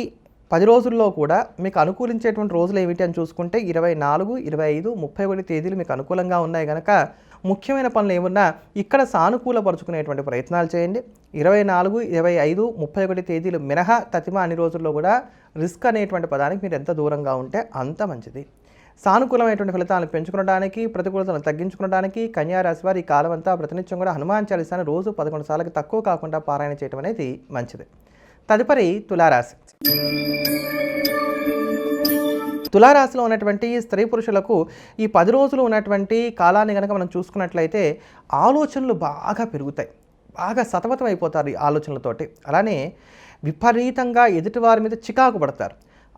[SPEAKER 1] 10 రోజుల్లో కూడా మీకు అనుకూలించేటువంటి రోజులు ఏమిటి అని చూసుకుంటే 24, 25, 31 తేదీలు మీకు అనుకూలంగా ఉన్నాయి కనుక ముఖ్యమైన పనులు ఏమున్నా ఇక్కడ సానుకూలపరుచుకునేటువంటి ప్రయత్నాలు చేయండి. 24, 25, 31 తేదీలు మినహా తతిమ అన్ని రోజుల్లో కూడా రిస్క్ అనేటువంటి పదానికి మీరు ఎంత దూరంగా ఉంటే అంత మంచిది. సానుకూలమైనటువంటి ఫలితాలను పెంచుకోవడానికి, ప్రతికూలతలను తగ్గించుకోవడానికి కన్యారాశి వారి ఈ కాలం అంతా ప్రతినిత్యం కూడా హనుమాన్ చాలీసాను రోజు 11 సార్లకి తక్కువ కాకుండా పారాయణ చేయడం అనేది మంచిది. తదుపరి తులారాశి. తులారాశిలో ఉన్నటువంటి స్త్రీ పురుషులకు ఈ 10 రోజులు ఉన్నటువంటి కాలాన్ని కనుక మనం చూసుకున్నట్లయితే ఆలోచనలు బాగా పెరుగుతాయి, బాగా సతమతం అయిపోతారు ఈ ఆలోచనలతోటి. అలానే విపరీతంగా ఎదుటివారి మీద చికాకు పడతారు.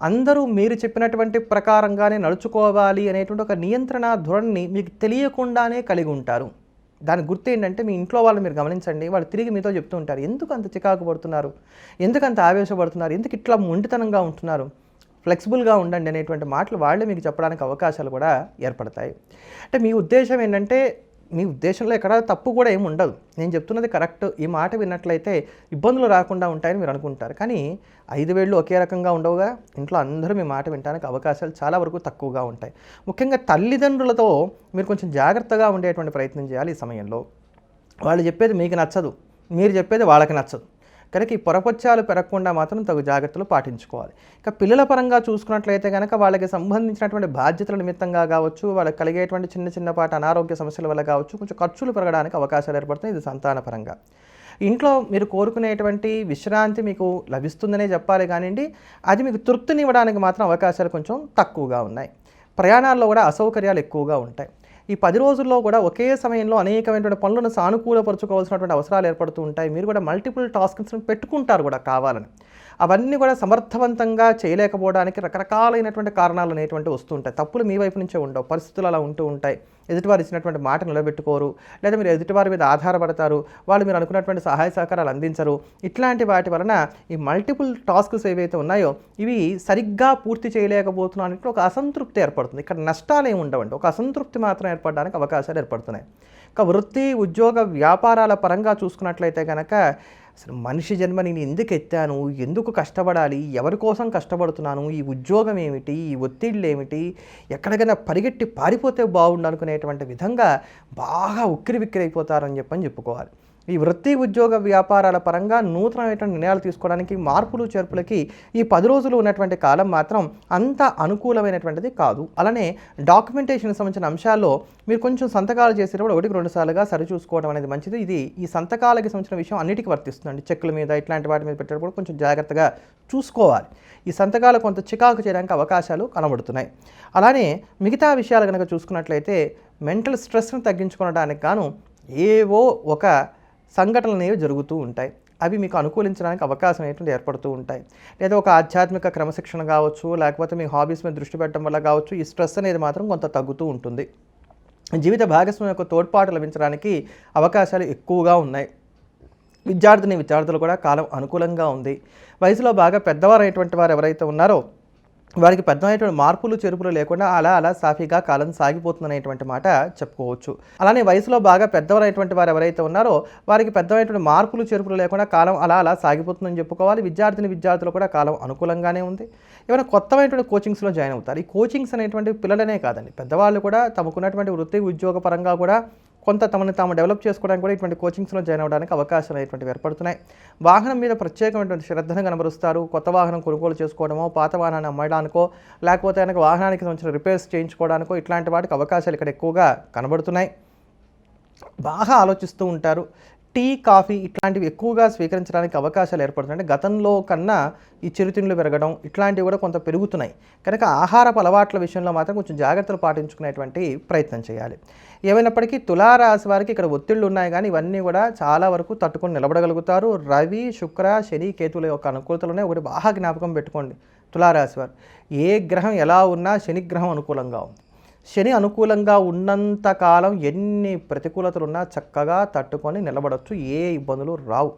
[SPEAKER 1] అందరూ మీరు చెప్పినటువంటి ప్రకారంగానే నడుచుకోవాలి అనేటువంటి ఒక నియంత్రణ ధోరణిని మీకు తెలియకుండానే కలిగి ఉంటారు. దానికి గుర్తు ఏంటంటే మీ ఇంట్లో వాళ్ళు మీరు గమనించండి, వాళ్ళు తిరిగి మీతో చెప్తూ ఉంటారు, ఎందుకు అంత చికాకు పడుతున్నారు, ఎందుకు అంత ఆవేశపడుతున్నారు, ఎందుకు ఇట్లా మొండితనంగా ఉంటున్నారు, ఫ్లెక్సిబుల్గా ఉండండి అనేటువంటి మాటలు వాళ్ళే మీకు చెప్పడానికి అవకాశాలు కూడా ఏర్పడతాయి. అంటే మీ ఉద్దేశం ఏంటంటే, మీ ఉద్దేశంలో ఎక్కడ తప్పు కూడా ఏమి ఉండదు, నేను చెప్తున్నది కరెక్ట్, ఈ మాట విన్నట్లయితే ఇబ్బందులు రాకుండా ఉంటాయని మీరు అనుకుంటారు. కానీ 5 వేళ్ళు ఒకే రకంగా ఉండవుగా, ఇంట్లో అందరూ మీ మాట వినడానికి అవకాశాలు చాలా వరకు తక్కువగా ఉంటాయి. ముఖ్యంగా తల్లిదండ్రులతో మీరు కొంచెం జాగ్రత్తగా ఉండేటువంటి ప్రయత్నం చేయాలి ఈ సమయంలో. వాళ్ళు చెప్పేది మీకు నచ్చదు, మీరు చెప్పేది వాళ్ళకి నచ్చదు, కనుక ఈ పొరపచ్చాలు పెరగకుండా మాత్రం తగు జాగ్రత్తలు పాటించుకోవాలి. ఇక పిల్లల పరంగా చూసుకున్నట్లయితే కనుక వాళ్ళకి సంబంధించినటువంటి బాధ్యతల నిమిత్తంగా కావచ్చు, వాళ్ళకి కలిగేటువంటి చిన్నపాటి అనారోగ్య సమస్యల వల్ల కావచ్చు, కొంచెం ఖర్చులు పెరగడానికి అవకాశాలు ఏర్పడుతున్నాయి. ఇది సంతానపరంగా. ఇంట్లో మీరు కోరుకునేటువంటి విశ్రాంతి మీకు లభిస్తుందనే చెప్పాలి కానివ్వండి, అది మీకు తృప్తినివ్వడానికి మాత్రం అవకాశాలు కొంచెం తక్కువగా ఉన్నాయి. ప్రయాణాల్లో కూడా అసౌకర్యాలు ఎక్కువగా ఉంటాయి. ఈ 10 రోజుల్లో కూడా ఒకే సమయంలో అనేకమైనటువంటి పనులను సానుకూలపరచుకోవాల్సినటువంటి అవసరాలు ఏర్పడుతూ ఉంటాయి. మీరు కూడా మల్టిపుల్ టాస్క్స్ని పెట్టుకుంటారు కూడా కావాలని. అవన్నీ కూడా సమర్థవంతంగా చేయలేకపోవడానికి రకరకాలైనటువంటి కారణాలు అనేటువంటివి వస్తూ ఉంటాయి. తప్పులు మీ వైపు నుంచే ఉండవు, పరిస్థితులు అలా ఉంటూ ఉంటాయి. ఎదుటివారు ఇచ్చినటువంటి మాట నిలబెట్టుకోరు, లేదా మీరు ఎదుటివారి మీద ఆధారపడతారు, వాళ్ళు మీరు అనుకున్నటువంటి సహాయ సహకారాలు అందించరు. ఇట్లాంటి వాటి వలన ఈ మల్టిపుల్ టాస్క్స్ ఏవైతే ఉన్నాయో ఇవి సరిగ్గా పూర్తి చేయలేకపోతున్నానికి ఒక అసంతృప్తి ఏర్పడుతుంది. ఇక్కడ నష్టాలు ఏమి ఉండవండి, ఒక అసంతృప్తి మాత్రం ఏర్పడడానికి అవకాశాలు ఏర్పడుతున్నాయి. ఇక వృత్తి, ఉద్యోగ, వ్యాపారాల పరంగా చూసుకున్నట్లయితే కనుక అసలు మనిషి జన్మ నేను ఎందుకు ఎత్తాను, ఎందుకు కష్టపడాలి, ఎవరి కోసం కష్టపడుతున్నాను, ఈ ఉద్యోగం ఏమిటి, ఈ ఒత్తిళ్ళు ఏమిటి, ఎక్కడికైనా పరిగెట్టి పారిపోతే బాగుండు అనుకునేటువంటి విధంగా బాగా ఉక్కిరిబిక్కిరైపోతారని చెప్పుకోవాలి. ఈ వృత్తి, ఉద్యోగ, వ్యాపారాల పరంగా నూతనమైనటువంటి నిర్ణయాలు తీసుకోవడానికి, మార్పులు చేర్పులకి ఈ 10 రోజులు ఉన్నటువంటి కాలం మాత్రం అంత అనుకూలమైనటువంటిది కాదు. అలానే డాక్యుమెంటేషన్కి సంబంధించిన అంశాల్లో మీరు కొంచెం సంతకాలు చేసేటప్పుడు 1-2 సార్లుగా సరిచూసుకోవడం అనేది మంచిది. ఇది ఈ సంతకాలకి సంబంధించిన విషయం అన్నిటికీ వర్తిస్తుందండి. చెక్కుల మీద ఇట్లాంటి వాటి మీద పెట్టేటప్పుడు కొంచెం జాగ్రత్తగా చూసుకోవాలి. ఈ సంతకాలు కొంత చికాకు చేయడానికి అవకాశాలు కనబడుతున్నాయి. అలానే మిగతా విషయాలు కనుక చూసుకున్నట్లయితే మెంటల్ స్ట్రెస్ను తగ్గించుకోవడానికి గాను ఏవో ఒక సంఘటనలు అనేవి జరుగుతూ ఉంటాయి. అవి మీకు అనుకూలించడానికి అవకాశం అనేటువంటి ఏర్పడుతూ ఉంటాయి. లేదా ఒక ఆధ్యాత్మిక క్రమశిక్షణ కావచ్చు, లేకపోతే మీ హాబీస్ మీద దృష్టి పెట్టడం వల్ల కావచ్చు, ఈ స్ట్రెస్ అనేది మాత్రం కొంత తగ్గుతూ ఉంటుంది. జీవిత భాగస్వామి యొక్క తోడ్పాటు లభించడానికి అవకాశాలు ఎక్కువగా ఉన్నాయి. విద్యార్థులు కూడా కాలం అనుకూలంగా ఉంది. వయసులో బాగా పెద్దవారైనటువంటి వారు ఎవరైతే ఉన్నారో వారికి పెద్దమైనటువంటి మార్పులు చేర్పులు లేకుండా అలా సాఫీగా కాలం సాగిపోతుందనేటువంటి మాట చెప్పుకోవచ్చు. అలానే వయసులో బాగా పెద్దవారైనటువంటి వారు ఎవరైతే ఉన్నారో వారికి పెద్దమైనటువంటి మార్పులు చేర్పులు లేకుండా కాలం అలా సాగిపోతుందని చెప్పుకోవాలి. విద్యార్థులు కూడా కాలం అనుకూలంగానే ఉంది. ఏమైనా కొత్తమైనటువంటి కోచింగ్స్లో జాయిన్ అవుతారు. ఈ కోచింగ్స్ అనేటువంటి పిల్లలనే కాదండి, పెద్దవాళ్ళు కూడా తమకున్నటువంటి వృత్తి, ఉద్యోగ పరంగా కూడా కొంత తమను తాము డెవలప్ చేసుకోవడానికి కూడా ఇటువంటి కోచింగ్స్లో జాయిన్ అవ్వడానికి అవకాశాలు అనేటువంటివి ఏర్పడుతున్నాయి. వాహనం మీద ప్రత్యేకమైనటువంటి శ్రద్ధను కనబరుస్తారు. కొత్త వాహనం కొనుగోలు చేసుకోవడమో, పాత వాహనాన్ని అమ్మడానికో, లేకపోతే కనుక వాహనానికి సంబంధించిన రిపేర్స్ చేయించుకోవడానికో ఇట్లాంటి వాటికి అవకాశాలు ఇక్కడ ఎక్కువగా కనబడుతున్నాయి. బాగా ఆలోచిస్తూ ఉంటారు. టీ, కాఫీ ఇట్లాంటివి ఎక్కువగా స్వీకరించడానికి అవకాశాలు ఏర్పడుతున్నాయి. అంటే గతంలో కన్నా ఈ చిరుతిండ్లు పెరగడం ఇట్లాంటివి కూడా కొంత పెరుగుతున్నాయి. కనుక ఆహారపు అలవాట్ల విషయంలో మాత్రం కొంచెం జాగ్రత్తలు పాటించుకునేటువంటి ప్రయత్నం చేయాలి. ఏమైనప్పటికీ తులారాశి వారికి ఇక్కడ ఒత్తిళ్లు ఉన్నాయి, కానీ ఇవన్నీ కూడా చాలా వరకు తట్టుకొని నిలబడగలుగుతారు. రవి, శుక్ర, శని, కేతువుల యొక్క అనుకూలతలోనే ఒకటి బాగా జ్ఞాపకం పెట్టుకోండి. తులారాశి వారు ఏ గ్రహం ఎలా ఉన్నా శని గ్రహం అనుకూలంగా ఉంది. శని అనుకూలంగా ఉన్నంతకాలం ఎన్ని ప్రతికూలతలున్నా చక్కగా తట్టుకొని నిలబడవచ్చు, ఏ ఇబ్బందులు రావు.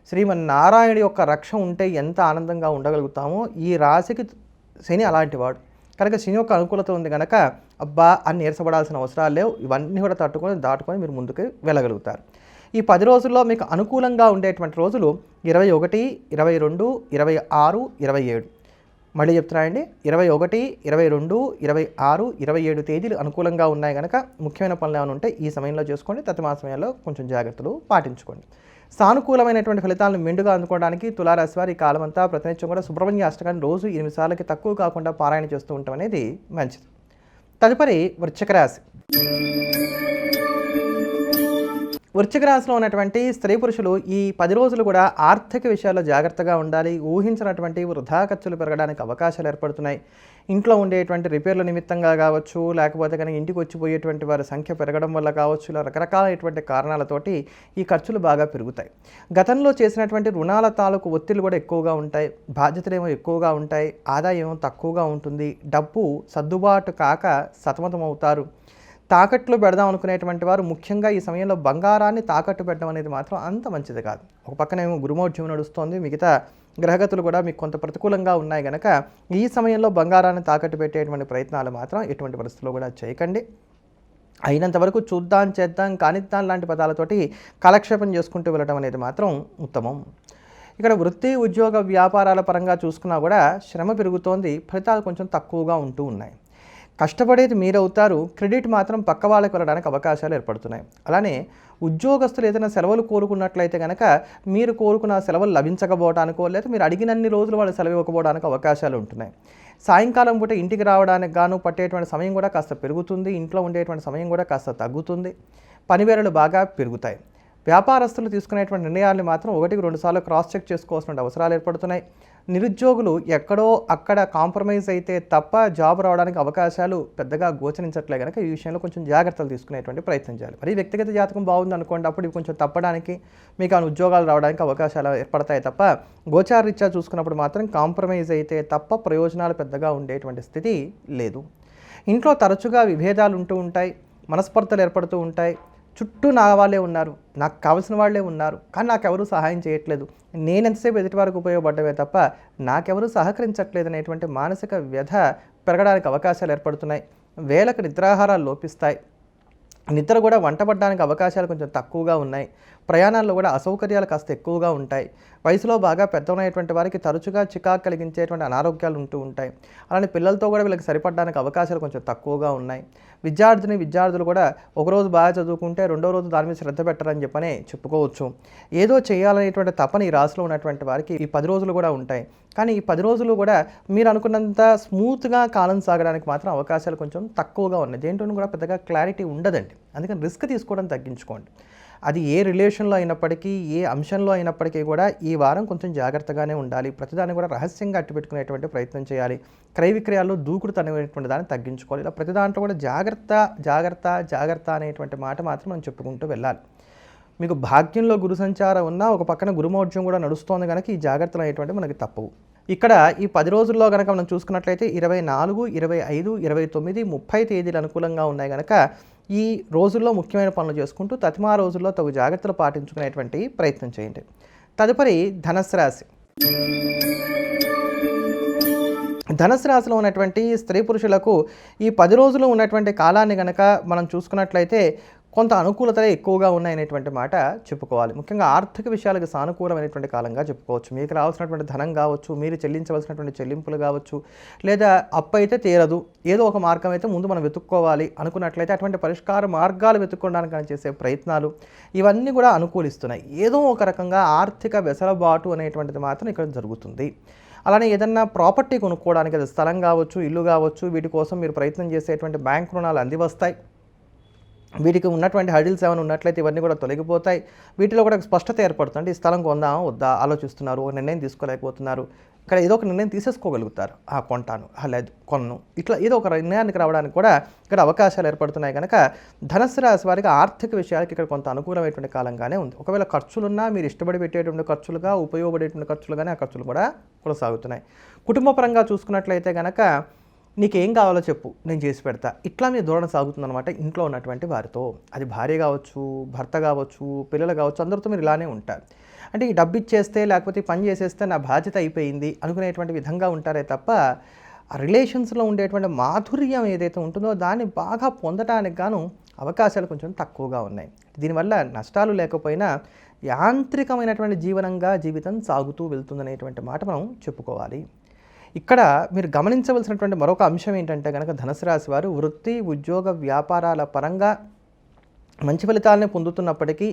[SPEAKER 1] శ్రీమన్నారాయణుడి యొక్క రక్ష ఉంటే ఎంత ఆనందంగా ఉండగలుగుతామో ఈ రాశికి శని అలాంటి వాడు. కనుక శని యొక్క అనుకూలత ఉంది కనుక అబ్బా అని నీరసపడాల్సిన అవసరాలు లేవు. ఇవన్నీ కూడా దాటుకొని మీరు ముందుకు వెళ్ళగలుగుతారు. ఈ 10 రోజుల్లో మీకు అనుకూలంగా ఉండేటువంటి రోజులు 21, 22, 26, 27. మళ్ళీ చెప్తున్నానండి, 21, 22, 26, 27 తేదీలు అనుకూలంగా ఉన్నాయి కనుక ముఖ్యమైన పనులు ఏమైనా ఉంటే ఈ సమయంలో చేసుకోండి. తదిమాన సమయంలో కొంచెం జాగ్రత్తలు పాటించుకోండి. సానుకూలమైనటువంటి ఫలితాలను మెండుగా అందుకోవడానికి తులారాశి వారి ఈ కాలం అంతా ప్రతినిత్యం కూడా సుబ్రహ్మణ్య అష్టకాన్ని రోజు 8 సార్లకి తక్కువ కాకుండా పారాయణ చేస్తూ ఉండటం అనేది మంచిది. తదుపరి వృశ్చిక రాశి. వృశ్చిక రాశిలో ఉన్నటువంటి స్త్రీ పురుషులు ఈ 10 రోజులు కూడా ఆర్థిక విషయాల్లో జాగ్రత్తగా ఉండాలి. ఊహించినటువంటి వృధా ఖర్చులు పెరగడానికి అవకాశాలు ఏర్పడుతున్నాయి. ఇంట్లో ఉండేటువంటి రిపేర్ల నిమిత్తంగా కావచ్చు, లేకపోతే కనుక ఇంటికి వచ్చిపోయేటువంటి వారి సంఖ్య పెరగడం వల్ల కావచ్చు, ఇలా రకరకాలైనటువంటి కారణాలతోటి ఈ ఖర్చులు బాగా పెరుగుతాయి. గతంలో చేసినటువంటి రుణాల తాలూకు ఒత్తిళ్లు కూడా ఎక్కువగా ఉంటాయి. బాధ్యతలేమో ఎక్కువగా ఉంటాయి. ఆదాయం తక్కువగా ఉంటుంది. డబ్బు సర్దుబాటు కాక సతమతమవుతారు. తాకట్లు పెడదాం అనుకునేటువంటి వారు ముఖ్యంగా ఈ సమయంలో బంగారాన్ని తాకట్టు పెట్టడం అనేది మాత్రం అంత మంచిది కాదు. ఒక పక్కనేమో గురుమౌఢ్యం నడుస్తోంది, మిగతా గ్రహగతులు కూడా మీకు కొంత ప్రతికూలంగా ఉన్నాయి కనుక ఈ సమయంలో బంగారాన్ని తాకట్టు పెట్టేటువంటి ప్రయత్నాలు మాత్రం ఎటువంటి పరిస్థితుల్లో కూడా చేయకండి. అయినంత వరకు చూద్దాం, చేద్దాం, కానిద్దాం లాంటి పదాలతోటి కాలక్షేపం చేసుకుంటూ వెళ్ళడం అనేది మాత్రం ఉత్తమం. ఇక్కడ వృత్తి, ఉద్యోగ, వ్యాపారాల పరంగా చూసుకున్నా కూడా శ్రమ పెరుగుతోంది, ఫలితాలు కొంచెం తక్కువగా ఉంటూ ఉన్నాయి. కష్టపడేది మీరవుతారు, క్రెడిట్ మాత్రం పక్క వాళ్ళకి వెళ్ళడానికి అవకాశాలు ఏర్పడుతున్నాయి. అలానే ఉద్యోగస్తులు ఏదైనా సెలవులు కోరుకున్నట్లయితే కనుక మీరు కోరుకున్న సెలవులు లభించకపోవడానికో లేదా మీరు అడిగినన్ని రోజులు వాళ్ళు సెలవు ఇవ్వకపోవడానికి అవకాశాలు ఉంటున్నాయి. సాయంకాలం పూట ఇంటికి రావడానికి గాను పట్టేటువంటి సమయం కూడా కాస్త పెరుగుతుంది, ఇంట్లో ఉండేటువంటి సమయం కూడా కాస్త తగ్గుతుంది, పనివేళలు బాగా పెరుగుతాయి. వ్యాపారస్తులు తీసుకునేటువంటి నిర్ణయాలను మాత్రం 1-2 సార్లు క్రాస్ చెక్ చేసుకోవాల్సిన అవసరాలు ఏర్పడుతున్నాయి. నిరుద్యోగులు ఎక్కడో అక్కడ కాంప్రమైజ్ అయితే తప్ప జాబ్ రావడానికి అవకాశాలు పెద్దగా గోచరించట్లే కనుక ఈ విషయంలో కొంచెం జాగ్రత్తలు తీసుకునేటువంటి ప్రయత్నం చేయాలి. మరి వ్యక్తిగత జాతకం బాగుంది అనుకోండి, అప్పుడు ఇవి కొంచెం తప్పడానికి మీకు ఆ ఉద్యోగాలు రావడానికి అవకాశాలు ఏర్పడతాయి తప్ప గోచారరీత్యా చూసుకున్నప్పుడు మాత్రం కాంప్రమైజ్ అయితే తప్ప ప్రయోజనాలు పెద్దగా ఉండేటువంటి స్థితి లేదు. ఇంట్లో తరచుగా విభేదాలు ఉంటూ ఉంటాయి, మనస్పర్ధలు ఏర్పడుతూ ఉంటాయి. చుట్టూ నా వాళ్ళే ఉన్నారు, నాకు కావాల్సిన వాళ్ళే ఉన్నారు, కానీ నాకెవరూ సహాయం చేయట్లేదు, నేను ఎంతసేపు ఎదుటి వారికి ఉపయోగపడ్డమే తప్ప నాకెవరూ సహకరించట్లేదు అనేటువంటి మానసిక వ్యధ పెరగడానికి అవకాశాలు ఏర్పడుతున్నాయి. వేళకు నిద్రాహారాలు లోపిస్తాయి, నిద్ర కూడా వంటపడడానికి అవకాశాలు కొంచెం తక్కువగా ఉన్నాయి. ప్రయాణాల్లో కూడా అసౌకర్యాలు కాస్త ఎక్కువగా ఉంటాయి. వయసులో బాగా పెద్దనైనటువంటి వారికి తరచుగా చికాకు కలిగించేటువంటి అనారోగ్యాలు ఉంటూ ఉంటాయి. అలానే పిల్లలతో కూడా వీళ్ళకి సరిపడడానికి అవకాశాలు కొంచెం తక్కువగా ఉన్నాయి. విద్యార్థులు కూడా ఒకరోజు బాగా చదువుకుంటే రెండో రోజు దాని మీద శ్రద్ధ పెట్టరని చెప్పనే చెప్పుకోవచ్చు. ఏదో చేయాలనేటువంటి తపన ఈ రాశిలో ఉన్నటువంటి వారికి ఈ 10 రోజులు కూడా ఉంటాయి. కానీ ఈ 10 రోజులు కూడా మీరు అనుకున్నంత స్మూత్గా కాలం సాగడానికి మాత్రం అవకాశాలు కొంచెం తక్కువగా ఉన్నాయి. దేంట్లోనూ కూడా పెద్దగా క్లారిటీ ఉండదండి. అందుకని రిస్క్ తీసుకోవడం తగ్గించుకోండి. అది ఏ రిలేషన్లో అయినప్పటికీ, ఏ అంశంలో అయినప్పటికీ కూడా ఈ వారం కొంచెం జాగ్రత్తగానే ఉండాలి. ప్రతిదాన్ని కూడా రహస్యంగా అట్టిపెట్టుకునేటువంటి ప్రయత్నం చేయాలి. క్రయ విక్రయాల్లో దూకుడుతనేటువంటి దాన్ని తగ్గించుకోవాలి. ఇలా ప్రతి దాంట్లో కూడా జాగ్రత్త అనేటువంటి మాట మాత్రం మనం చెప్పుకుంటూ వెళ్ళాలి. మీకు భాగ్యంలో గురు సంచారం ఉన్నా ఒక పక్కన గురుమౌఢ్యం కూడా నడుస్తోంది కనుక ఈ జాగ్రత్తలు అనేటువంటి మనకి తప్పవు. ఇక్కడ ఈ 10 రోజుల్లో కనుక మనం చూసుకున్నట్లయితే 24, 25, 29, 30 తేదీలు అనుకూలంగా ఉన్నాయి కనుక ఈ రోజుల్లో ముఖ్యమైన పనులు చేసుకుంటూ తతిమా రోజుల్లో తగు జాగ్రత్తలు పాటించుకునేటువంటి ప్రయత్నం చేయండి. తదుపరి ధనుస్సు రాశి. ధనుస్సు రాశిలో ఉన్నటువంటి స్త్రీ పురుషులకు ఈ 10 రోజులు ఉన్నటువంటి కాలాన్ని కనుక మనం చూసుకున్నట్లయితే కొంత అనుకూలతలే ఎక్కువగా ఉన్నాయనేటువంటి మాట చెప్పుకోవాలి. ముఖ్యంగా ఆర్థిక విషయాలకు సానుకూలమైనటువంటి కాలంగా చెప్పుకోవచ్చు. మీకు రావాల్సినటువంటి ధనం కావచ్చు, మీరు చెల్లించవలసినటువంటి చెల్లింపులు కావచ్చు, లేదా అప్పు అయితే తీరదు, ఏదో ఒక మార్గం అయితే ముందు మనం వెతుక్కోవాలి అనుకున్నట్లయితే అటువంటి పరిష్కార మార్గాలు వెతుక్కోవడానికి చేసే ప్రయత్నాలు ఇవన్నీ కూడా అనుకూలిస్తున్నాయి. ఏదో ఒక రకంగా ఆర్థిక వెసులుబాటు అనేటువంటిది మాత్రం ఇక్కడ జరుగుతుంది. అలానే ఏదన్నా ప్రాపర్టీ కొనుక్కోవడానికి, అది స్థలం కావచ్చు, ఇల్లు కావచ్చు, వీటి కోసం మీరు ప్రయత్నం చేసేటువంటి బ్యాంక్ రుణాలు అందివస్తాయి. వీటికి ఉన్నటువంటి హడిల్స్ ఏమైనా ఉన్నట్లయితే ఇవన్నీ కూడా తొలగిపోతాయి. వీటిలో కూడా స్పష్టత ఏర్పడుతుంది. ఈ స్థలం కొందామా వద్దా ఆలోచిస్తున్నారు, ఒక నిర్ణయం తీసుకోలేకపోతున్నారు. ఇక్కడ ఏదో ఒక నిర్ణయం తీసేసుకోగలుగుతారు, కొంటాను లేదు కొన్ను, ఇట్లా ఏదో ఒక నిర్ణయానికి రావడానికి కూడా ఇక్కడ అవకాశాలు ఏర్పడుతున్నాయి కనుక ధనుస్సు రాశి వారికి ఆర్థిక విషయాలకి ఇక్కడ కొంత అనుకూలమైనటువంటి కాలంగానే ఉంది. ఒకవేళ ఖర్చులున్నా మీరు ఇష్టపడి పెట్టేటువంటి ఖర్చులుగా, ఉపయోగపడేటువంటి ఖర్చులుగానే ఆ ఖర్చులు కూడా కొనసాగుతున్నాయి. కుటుంబపరంగా చూసుకున్నట్లయితే కనుక నీకేం కావాలో చెప్పు, నేను చేసి పెడతా, ఇట్లా మీ ధోరణ సాగుతుందన్నమాట ఇంట్లో ఉన్నటువంటి వారితో. అది భార్య కావచ్చు, భర్త కావచ్చు, పిల్లలు కావచ్చు, అందరితో మీరు ఇలానే ఉంటారు. అంటే ఈ డబ్బు ఇచ్చేస్తే లేకపోతే పని చేసేస్తే నా బాధ్యత అయిపోయింది అనుకునేటువంటి విధంగా ఉంటారే తప్ప ఆ రిలేషన్స్లో ఉండేటువంటి మాధుర్యం ఏదైతే ఉంటుందో దాన్ని బాగా పొందడానికి గాను అవకాశాలు కొంచెం తక్కువగా ఉన్నాయి. దీనివల్ల నష్టాలు లేకపోయినా యాంత్రికమైనటువంటి జీవితం సాగుతూ వెళ్తుందనేటువంటి మాట మనం చెప్పుకోవాలి. ఇక్కడ మీరు గమనించవలసినటువంటి మరొక అంశం ఏంటంటే కనుక ధనుసు రాశి వారు వృత్తి, ఉద్యోగ, వ్యాపారాల పరంగా మంచి ఫలితాలని పొందుతున్నప్పటికీ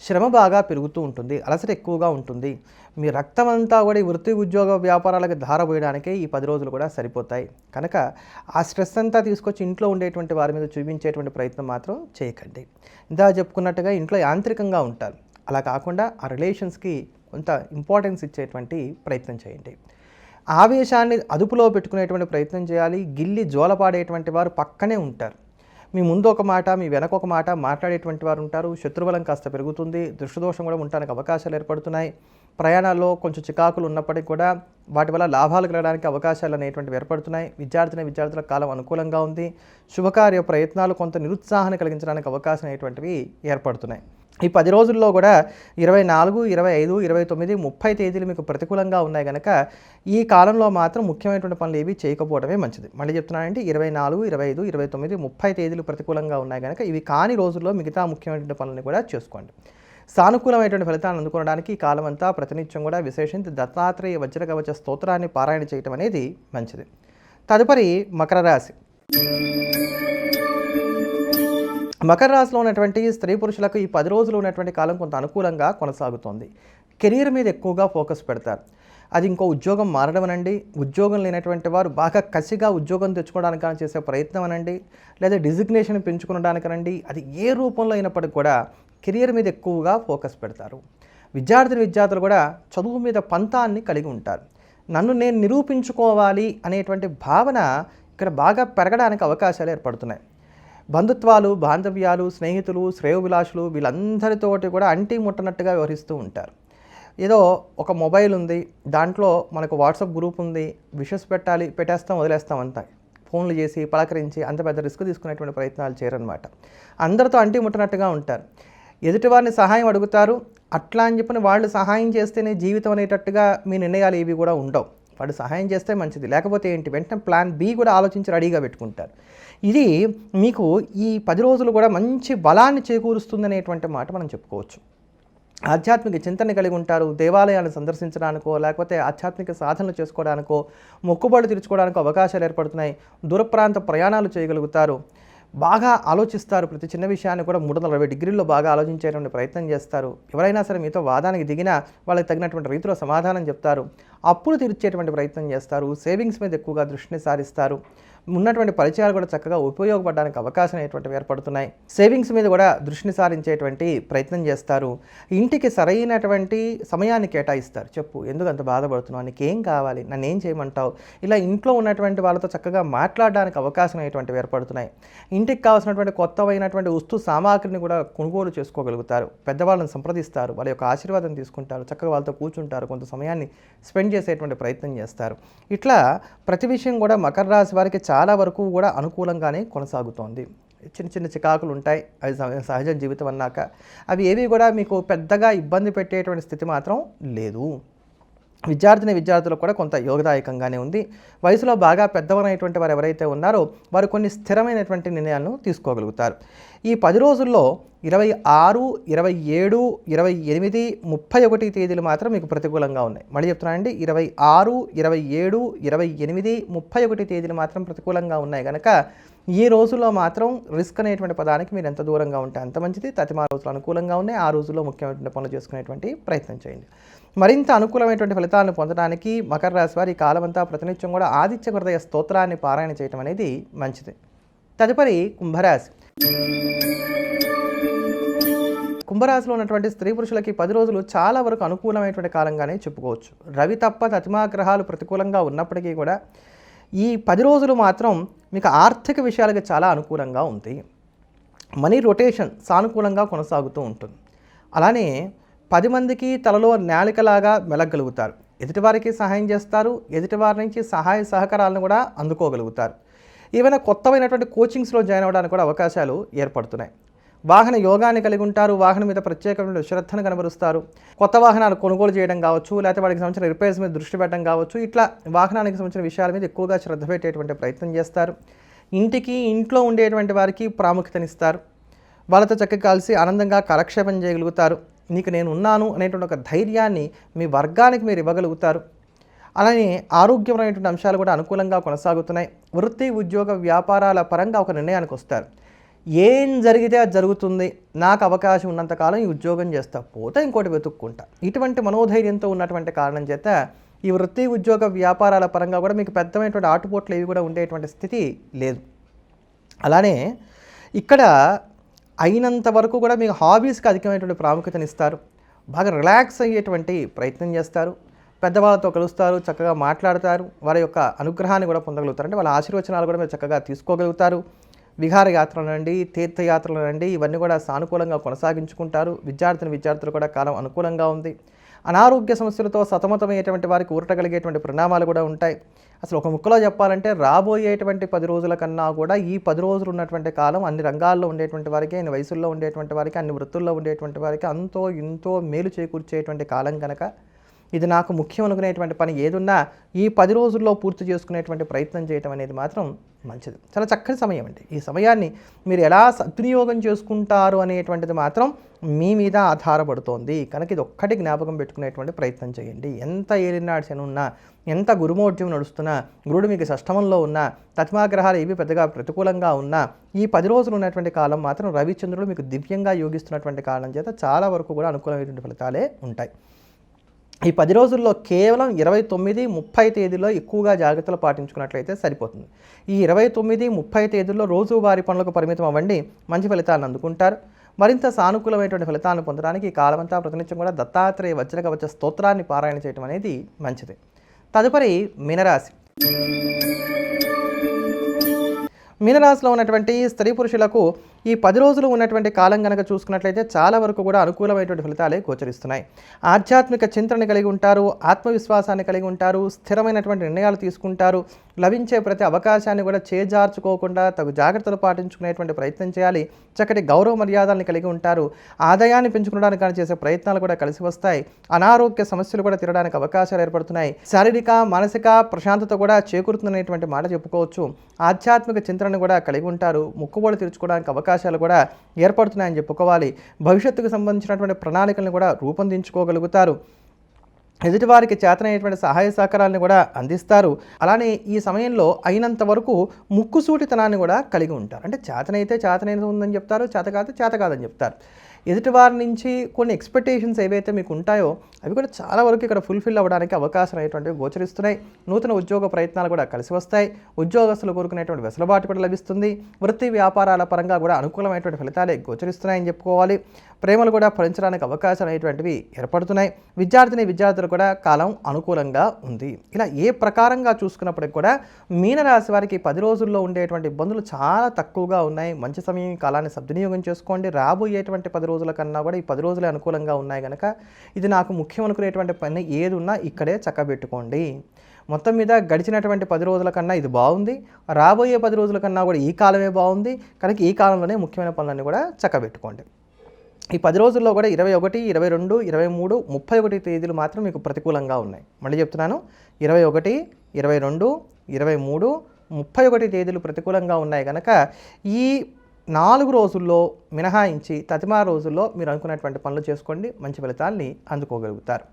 [SPEAKER 1] శ్రమ బాగా పెరుగుతూ ఉంటుంది, అలసట ఎక్కువగా ఉంటుంది. మీ రక్తం అంతా కూడా ఈ వృత్తి, ఉద్యోగ, వ్యాపారాలకు ధారపోయడానికే ఈ 10 రోజులు కూడా సరిపోతాయి. కనుక ఆ స్ట్రెస్ అంతా తీసుకొచ్చి ఇంట్లో ఉండేటువంటి వారి మీద చూపించేటువంటి ప్రయత్నం మాత్రం చేయకండి. ఇందా చెప్పుకున్నట్టుగా ఇంట్లో యాంత్రికంగా ఉంటారు. అలా కాకుండా ఆ రిలేషన్స్కి కొంత ఇంపార్టెన్స్ ఇచ్చేటువంటి ప్రయత్నం చేయండి. ఆవేశాన్ని అదుపులో పెట్టుకునేటువంటి ప్రయత్నం చేయాలి. గిల్లి జోలపాడేటువంటి వారు పక్కనే ఉంటారు. మీ ముందు ఒక మాట, మీ వెనక ఒక మాట మాట్లాడేటువంటి వారు ఉంటారు. శత్రుబలం కాస్త పెరుగుతుంది. దృష్టిదోషం కూడా ఉండడానికి అవకాశాలు ఏర్పడుతున్నాయి. ప్రయాణాల్లో కొంచెం చికాకులు ఉన్నప్పటికీ కూడా వాటి వల్ల లాభాలు కలగడానికి అవకాశాలు అనేటువంటివి ఏర్పడుతున్నాయి. విద్యార్థుల కాలం అనుకూలంగా ఉంది. శుభకార్య ప్రయత్నాలు కొంత నిరుత్సాహాన్ని కలిగించడానికి అవకాశం అనేటువంటివి ఏర్పడుతున్నాయి. ఈ 10 రోజుల్లో కూడా 24, 25, 29, 30 తేదీలు మీకు ప్రతికూలంగా ఉన్నాయి కనుక ఈ కాలంలో మాత్రం ముఖ్యమైనటువంటి పనులు ఏవి చేయకపోవడమే మంచిది. మళ్ళీ చెప్తున్నానంటే 24, 25, 29, 30 తేదీలు ప్రతికూలంగా ఉన్నాయి కనుక ఇవి కాని రోజుల్లో మిగతా ముఖ్యమైనటువంటి పనులను కూడా చేసుకోండి. సానుకూలమైనటువంటి ఫలితాలను అందుకోవడానికి ఈ కాలం అంతా ప్రతినిత్యం కూడా విశేషించి దత్తాత్రేయ వజ్రకవచ స్తోత్రాన్ని పారాయణ చేయటం అనేది మంచిది. తదుపరి మకర రాశి. మకర రాశిలో ఉన్నటువంటి స్త్రీ పురుషులకు ఈ 10 రోజులు ఉన్నటువంటి కాలం కొంత అనుకూలంగా కొనసాగుతోంది. కెరీర్ మీద ఎక్కువగా ఫోకస్ పెడతారు. అది ఇంకో ఉద్యోగం మారడం అనండి, ఉద్యోగం లేనటువంటి వారు బాగా కసిగా ఉద్యోగం తెచ్చుకోవడానికి చేసే ప్రయత్నం అనండి, లేదా డిజిగ్నేషన్ పెంచుకోవడానికనండి, అది ఏ రూపంలో అయినప్పటికీ కూడా కెరీర్ మీద ఎక్కువగా ఫోకస్ పెడతారు. విద్యార్థులు కూడా చదువు మీద పంతాన్ని కలిగి ఉంటారు. నన్ను నేను నిరూపించుకోవాలి అనేటువంటి భావన ఇక్కడ బాగా పెరగడానికి అవకాశాలు ఏర్పడుతున్నాయి. బంధుత్వాలు, బాంధవ్యాలు, స్నేహితులు, శ్రేయోభిలాషులు వీళ్ళందరితోటి కూడా అంటి ముట్టనట్టుగా వ్యవహరిస్తూ ఉంటారు. ఏదో ఒక మొబైల్ ఉంది, దాంట్లో మనకు వాట్సాప్ గ్రూప్ ఉంది, విషెస్ పెట్టాలి, పెట్టేస్తాం, వదిలేస్తాం అంతా. ఫోన్లు చేసి పలకరించి అంత పెద్ద రిస్క్ తీసుకునేటువంటి ప్రయత్నాలు చేయరనమాట. అందరితో అంటి ముట్టనట్టుగా ఉంటారు. ఎదుటివారిని సహాయం అడుగుతారు. అట్లా అని చెప్పని వాళ్ళు సహాయం చేస్తేనే జీవితం అనేటట్టుగా మీ నిర్ణయాలు ఏవి కూడా ఉండవు. వాడు సహాయం చేస్తే మంచిది, లేకపోతే ఏంటి వెంటనే ప్లాన్ బి కూడా ఆలోచించి రెడీగా పెట్టుకుంటారు. ఇది మీకు ఈ 10 రోజులు కూడా మంచి బలాన్ని చేకూరుస్తుందనేటువంటి మాట మనం చెప్పుకోవచ్చు. ఆధ్యాత్మిక చింతన కలిగి ఉంటారు. దేవాలయాలను సందర్శించడానికో లేకపోతే ఆధ్యాత్మిక సాధనలు చేసుకోవడానికో మొక్కుబడులు తీర్చుకోవడానికో అవకాశాలు ఏర్పడుతున్నాయి. దూర ప్రాంత ప్రయాణాలు చేయగలుగుతారు. బాగా ఆలోచిస్తారు. ప్రతి చిన్న విషయాన్ని కూడా 360 డిగ్రీల్లో బాగా ఆలోచించేటువంటి ప్రయత్నం చేస్తారు. ఎవరైనా సరే మీతో వాదానికి దిగినా వాళ్ళకి తగినటువంటి రీతిలో సమాధానం చెప్తారు. అప్పులు తీర్చేటువంటి ప్రయత్నం చేస్తారు. సేవింగ్స్ మీద ఎక్కువగా దృష్టిని సారిస్తారు. ఉన్నటువంటి పరిచయాలు కూడా చక్కగా ఉపయోగపడడానికి అవకాశం అనేటువంటివి ఏర్పడుతున్నాయి. సేవింగ్స్ మీద కూడా దృష్టిని సారించేటువంటి ప్రయత్నం చేస్తారు. ఇంటికి సరైనటువంటి సమయాన్ని కేటాయిస్తారు. చెప్పు, ఎందుకు అంత బాధపడుతున్నావు, నీకేం కావాలి, నన్ను ఏం చేయమంటావు, ఇలా ఇంట్లో ఉన్నటువంటి వాళ్ళతో చక్కగా మాట్లాడడానికి అవకాశం అనేటువంటివి ఏర్పడుతున్నాయి. ఇంటికి కావాల్సినటువంటి కొత్తవైనటువంటి వస్తు సామాగ్రిని కూడా కొనుగోలు చేసుకోగలుగుతారు. పెద్దవాళ్ళని సంప్రదిస్తారు, వాళ్ళ యొక్క ఆశీర్వాదం తీసుకుంటారు, చక్కగా వాళ్ళతో కూర్చుంటారు, కొంత సమయాన్ని స్పెండ్ చేసేటువంటి ప్రయత్నం చేస్తారు. ఇట్లా ప్రతి విషయం కూడా మకర రాశి వారికి చాలా వరకు కూడా అనుకూలంగానే కొనసాగుతోంది. చిన్న చిన్న చికాకులు ఉంటాయి, అది సహజ జీవితం అన్నాక. అవి ఏవి కూడా మీకు పెద్దగా ఇబ్బంది పెట్టేటువంటి స్థితి మాత్రం లేదు. విద్యార్థులకు కూడా కొంత యోగదాయకంగానే ఉంది. వయసులో బాగా పెద్దవరైనటువంటి వారు ఎవరైతే ఉన్నారో వారు కొన్ని స్థిరమైనటువంటి నిర్ణయాలను తీసుకోగలుగుతారు. ఈ 10 రోజుల్లో 26, 27, 28, 31 తేదీలు మాత్రం మీకు ప్రతికూలంగా ఉన్నాయి. మళ్ళీ చెప్తున్నానండి, 26, 27, 28, 31 తేదీలు మాత్రం ప్రతికూలంగా ఉన్నాయి కనుక ఈ రోజుల్లో మాత్రం రిస్క్ అనేటువంటి పదానికి మీరు ఎంత దూరంగా ఉంటే అంత మంచిది. తతిమా రోజులు అనుకూలంగా ఉన్నాయి. ఆ రోజుల్లో ముఖ్యమైనటువంటి పనులు చేసుకునేటువంటి ప్రయత్నం చేయండి. మరింత అనుకూలమైనటువంటి ఫలితాలను పొందడానికి మకర రాశి వారి ఈ కాలమంతా ప్రతినిత్యం కూడా ఆదిత్య హృదయ స్తోత్రాన్ని పారాయణ చేయడం అనేది మంచిది. తదుపరి కుంభరాశి. కుంభరాశిలో ఉన్నటువంటి స్త్రీ పురుషులకి 10 రోజులు చాలా వరకు అనుకూలమైనటువంటి కాలంగానే చెప్పుకోవచ్చు. రవి తప్ప తతిమా గ్రహాలు ప్రతికూలంగా ఉన్నప్పటికీ కూడా ఈ 10 రోజులు మాత్రం మీకు ఆర్థిక విషయాలకి చాలా అనుకూలంగా ఉంది. మనీ రొటేషన్ సానుకూలంగా కొనసాగుతూ ఉంటుంది. అలానే 10 మందికి తలలో నేలికలాగా మెలగలుగుతారు. ఎదుటివారికి సహాయం చేస్తారు. ఎదుటివారి నుంచి సహాయ సహకారాలను కూడా అందుకోగలుగుతారు. ఏవైనా కొత్తమైనటువంటి కోచింగ్స్లో జాయిన్ అవ్వడానికి కూడా అవకాశాలు ఏర్పడుతున్నాయి. వాహన యోగాన్ని కలిగి ఉంటారు. వాహనం మీద ప్రత్యేకమైన శ్రద్ధను కనబరుస్తారు. కొత్త వాహనాలు కొనుగోలు చేయడం కావచ్చు, లేకపోతే వాటికి సంబంధించిన రిపేర్స్ మీద దృష్టి పెట్టడం కావచ్చు, ఇట్లా వాహనానికి సంబంధించిన విషయాల మీద ఎక్కువగా శ్రద్ధ పెట్టేటువంటి ప్రయత్నం చేస్తారు. ఇంట్లో ఉండేటువంటి వారికి ప్రాముఖ్యతనిస్తారు. వాళ్ళతో చక్కగా కలిసి ఆనందంగా కాలక్షేపం చేయగలుగుతారు. నీకు నేను ఉన్నాను అనేటువంటి ఒక ధైర్యాన్ని మీ వర్గానికి మీరు ఇవ్వగలుగుతారు. అలానే ఆరోగ్యమైనటువంటి అంశాలు కూడా అనుకూలంగా కొనసాగుతున్నాయి. వృత్తి, ఉద్యోగ, వ్యాపారాల పరంగా ఒక నిర్ణయానికి వస్తారు. ఏం జరిగితే అది జరుగుతుంది, నాకు అవకాశం ఉన్నంతకాలం ఈ ఉద్యోగం చేస్తా, పోతే ఇంకోటి వెతుక్కుంటా, ఇటువంటి మనోధైర్యంతో ఉన్నటువంటి కారణం చేత ఈ వృత్తి, ఉద్యోగ, వ్యాపారాల పరంగా కూడా మీకు పెద్దమైనటువంటి ఆటుపోట్లు ఏవి కూడా ఉండేటువంటి స్థితి లేదు. అలానే ఇక్కడ అయినంత వరకు కూడా మీకు హాబీస్కి అధికమైనటువంటి ప్రాముఖ్యతనిస్తారు. బాగా రిలాక్స్ అయ్యేటువంటి ప్రయత్నం చేస్తారు. పెద్దవాళ్ళతో కలుస్తారు, చక్కగా మాట్లాడతారు, వారి యొక్క అనుగ్రహాన్ని కూడా పొందగలుగుతారు. అంటే వాళ్ళ ఆశీర్వచనాలు కూడా మీరు చక్కగా తీసుకోగలుగుతారు. విహారయాత్రలు అండి, తీర్థయాత్రలు అండి, ఇవన్నీ కూడా సానుకూలంగా కొనసాగించుకుంటారు. విద్యార్థులు కూడా కాలం అనుకూలంగా ఉంది. అనారోగ్య సమస్యలతో సతమతమయ్యేటువంటి వారికి ఊరటగలిగేటువంటి పరిణామాలు కూడా ఉంటాయి. అసలు ఒక ముక్కలో చెప్పాలంటే రాబోయేటువంటి 10 రోజుల కన్నా కూడా ఈ 10 రోజులు ఉన్నటువంటి కాలం అన్ని రంగాల్లో ఉండేటువంటి వారికి, అన్ని వయసుల్లో ఉండేటువంటి వారికి, అన్ని వృత్తుల్లో ఉండేటువంటి వారికి అంతో ఇంతో మేలు చేకూర్చేటువంటి కాలం కనుక ఇది నాకు ముఖ్యం అనుకునేటువంటి పని ఏదున్నా ఈ 10 రోజుల్లో పూర్తి చేసుకునేటువంటి ప్రయత్నం చేయటం అనేది మాత్రం మంచిది. చాలా చక్కని సమయం అండి. ఈ సమయాన్ని మీరు ఎలా సద్వినియోగం చేసుకుంటారు అనేటువంటిది మాత్రం మీ మీద ఆధారపడుతోంది కనుక ఇది ఒక్కటి జ్ఞాపకం పెట్టుకునేటువంటి ప్రయత్నం చేయండి. ఎంత ఏలినాడు శని ఉన్నా, ఎంత గురుమౌఢ్యం నడుస్తున్నా, గురుడు మీకు షష్టమంలో ఉన్నా, తత్మాగ్రహాలు ఏవి పెద్దగా ప్రతికూలంగా ఉన్నా ఈ 10 రోజులు ఉన్నటువంటి కాలం మాత్రం రవిచంద్రుడు మీకు దివ్యంగా యోగిస్తున్నటువంటి కాలం చేత చాలా వరకు కూడా అనుకూలమైనటువంటి ఫలితాలే ఉంటాయి. ఈ 10 రోజుల్లో కేవలం 29, 30 తేదీల్లో ఎక్కువగా జాగ్రత్తలు పాటించుకున్నట్లయితే సరిపోతుంది. ఈ 29, 30 తేదీల్లో రోజువారీ పనులకు పరిమితం అవ్వండి, మంచి ఫలితాలను అందుకుంటారు. మరింత సానుకూలమైనటువంటి ఫలితాలను పొందడానికి ఈ కాలమంతా ప్రతినిత్యం కూడా దత్తాత్రేయ వజ్రకవచ స్తోత్రాన్ని పారాయణ చేయడం అనేది మంచిది. తదుపరి మీనరాశి. మీనరాశిలో ఉన్నటువంటి స్త్రీ పురుషులకు ఈ 10 రోజులు ఉన్నటువంటి కాలం కనుక చూసుకున్నట్లయితే చాలా వరకు కూడా అనుకూలమైనటువంటి ఫలితాలే గోచరిస్తున్నాయి. ఆధ్యాత్మిక చింతనని కలిగి ఉంటారు, ఆత్మవిశ్వాసాన్ని కలిగి ఉంటారు, స్థిరమైనటువంటి నిర్ణయాలు తీసుకుంటారు. లభించే ప్రతి అవకాశాన్ని కూడా చేజార్చుకోకుండా తగు జాగ్రత్తలు పాటించుకునేటువంటి ప్రయత్నం చేయాలి. చక్కటి గౌరవ మర్యాదల్ని కలిగి ఉంటారు. ఆదాయాన్ని పెంచుకోవడానికి కానీ చేసే ప్రయత్నాలు కూడా కలిసి వస్తాయి. అనారోగ్య సమస్యలు కూడా తీరడానికి అవకాశాలు ఏర్పడుతున్నాయి. శారీరక మానసిక ప్రశాంతత కూడా చేకూరుతుందనేటువంటి మాట చెప్పుకోవచ్చు. ఆధ్యాత్మిక చింతనని కూడా కలిగి ఉంటారు. ముక్కుబడి తీర్చుకోవడానికి అవకాశాలు కూడా ఏర్పడుతున్నాయని చెప్పుకోవాలి. భవిష్యత్తుకు సంబంధించినటువంటి ప్రణాళికలను కూడా రూపొందించుకోగలుగుతారు. ఎదుటివారికి చేతనైనటువంటి సహాయ సహకారాలను కూడా అందిస్తారు. అలానే ఈ సమయంలో అయినంత వరకు ముక్కుసూటితనాన్ని కూడా కలిగి ఉంటారు. అంటే చేతనైతే చేతనైతే ఉందని చెప్తారు, చేత కాదని చెప్తారు. ఎదుటివారి నుంచి కొన్ని ఎక్స్పెక్టేషన్స్ ఏవైతే మీకు ఉంటాయో అవి కూడా చాలా వరకు ఇక్కడ ఫుల్ఫిల్ అవ్వడానికి అవకాశం అనేటువంటివి గోచరిస్తున్నాయి. నూతన ఉద్యోగ ప్రయత్నాలు కూడా కలిసి వస్తాయి. ఉద్యోగస్తులు కోరుకునేటువంటి వెసులుబాటు కూడా లభిస్తుంది. వృత్తి వ్యాపారాల పరంగా కూడా అనుకూలమైనటువంటి ఫలితాలే గోచరిస్తున్నాయని చెప్పుకోవాలి. ప్రేమలు కూడా ఫలించడానికి అవకాశాలు అనేటువంటివి ఏర్పడుతున్నాయి. విద్యార్థులు కూడా కాలం అనుకూలంగా ఉంది. ఇలా ఏ ప్రకారంగా చూసుకున్నప్పటికి కూడా మీనరాశి వారికి 10 రోజుల్లో ఉండేటువంటి ఇబ్బందులు చాలా తక్కువగా ఉన్నాయి. మంచి సమయం కాలాన్ని సద్వినియోగం చేసుకోండి. రాబోయేటువంటి 10 రోజుల కన్నా కూడా ఈ 10 రోజులే అనుకూలంగా ఉన్నాయి కనుక ఇది నాకు ముఖ్యం అనుకునేటువంటి పని ఏది ఉన్నా ఇక్కడే చక్కబెట్టుకోండి. మొత్తం మీద గడిచినటువంటి 10 రోజుల కన్నా ఇది బాగుంది. రాబోయే 10 రోజుల కన్నా కూడా ఈ కాలమే బాగుంది కనుక ఈ కాలంలోనే ముఖ్యమైన పనులన్నీ కూడా చక్కబెట్టుకోండి. ఈ 10 రోజుల్లో కూడా 21, 22, 23, 31 తేదీలు మాత్రం మీకు ప్రతికూలంగా ఉన్నాయి. మళ్ళీ చెప్తున్నాను, 21, 22, 23, 31 తేదీలు ప్రతికూలంగా ఉన్నాయి కనుక ఈ 4 రోజుల్లో మినహాయించి తదిమా రోజుల్లో మీరు అనుకున్నటువంటి పనులు చేసుకోండి. మంచి ఫలితాల్ని అందుకోగలుగుతారు.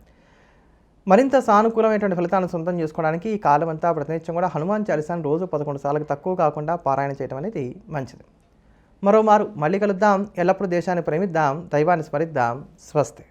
[SPEAKER 1] మరింత సానుకూలమైనటువంటి ఫలితాలను సొంతం చేసుకోవడానికి ఈ కాలం అంతా ప్రతినిత్యం కూడా హనుమాన్ చాలీసాను రోజు 11 సార్లకు తక్కువ కాకుండా పారాయణ చేయడం అనేది మంచిది. మరోమారు మళ్ళీ కలుద్దాం. ఎల్లప్పుడూ దేశాన్ని ప్రేమిద్దాం, దైవాన్ని స్మరిద్దాం. స్వస్తి.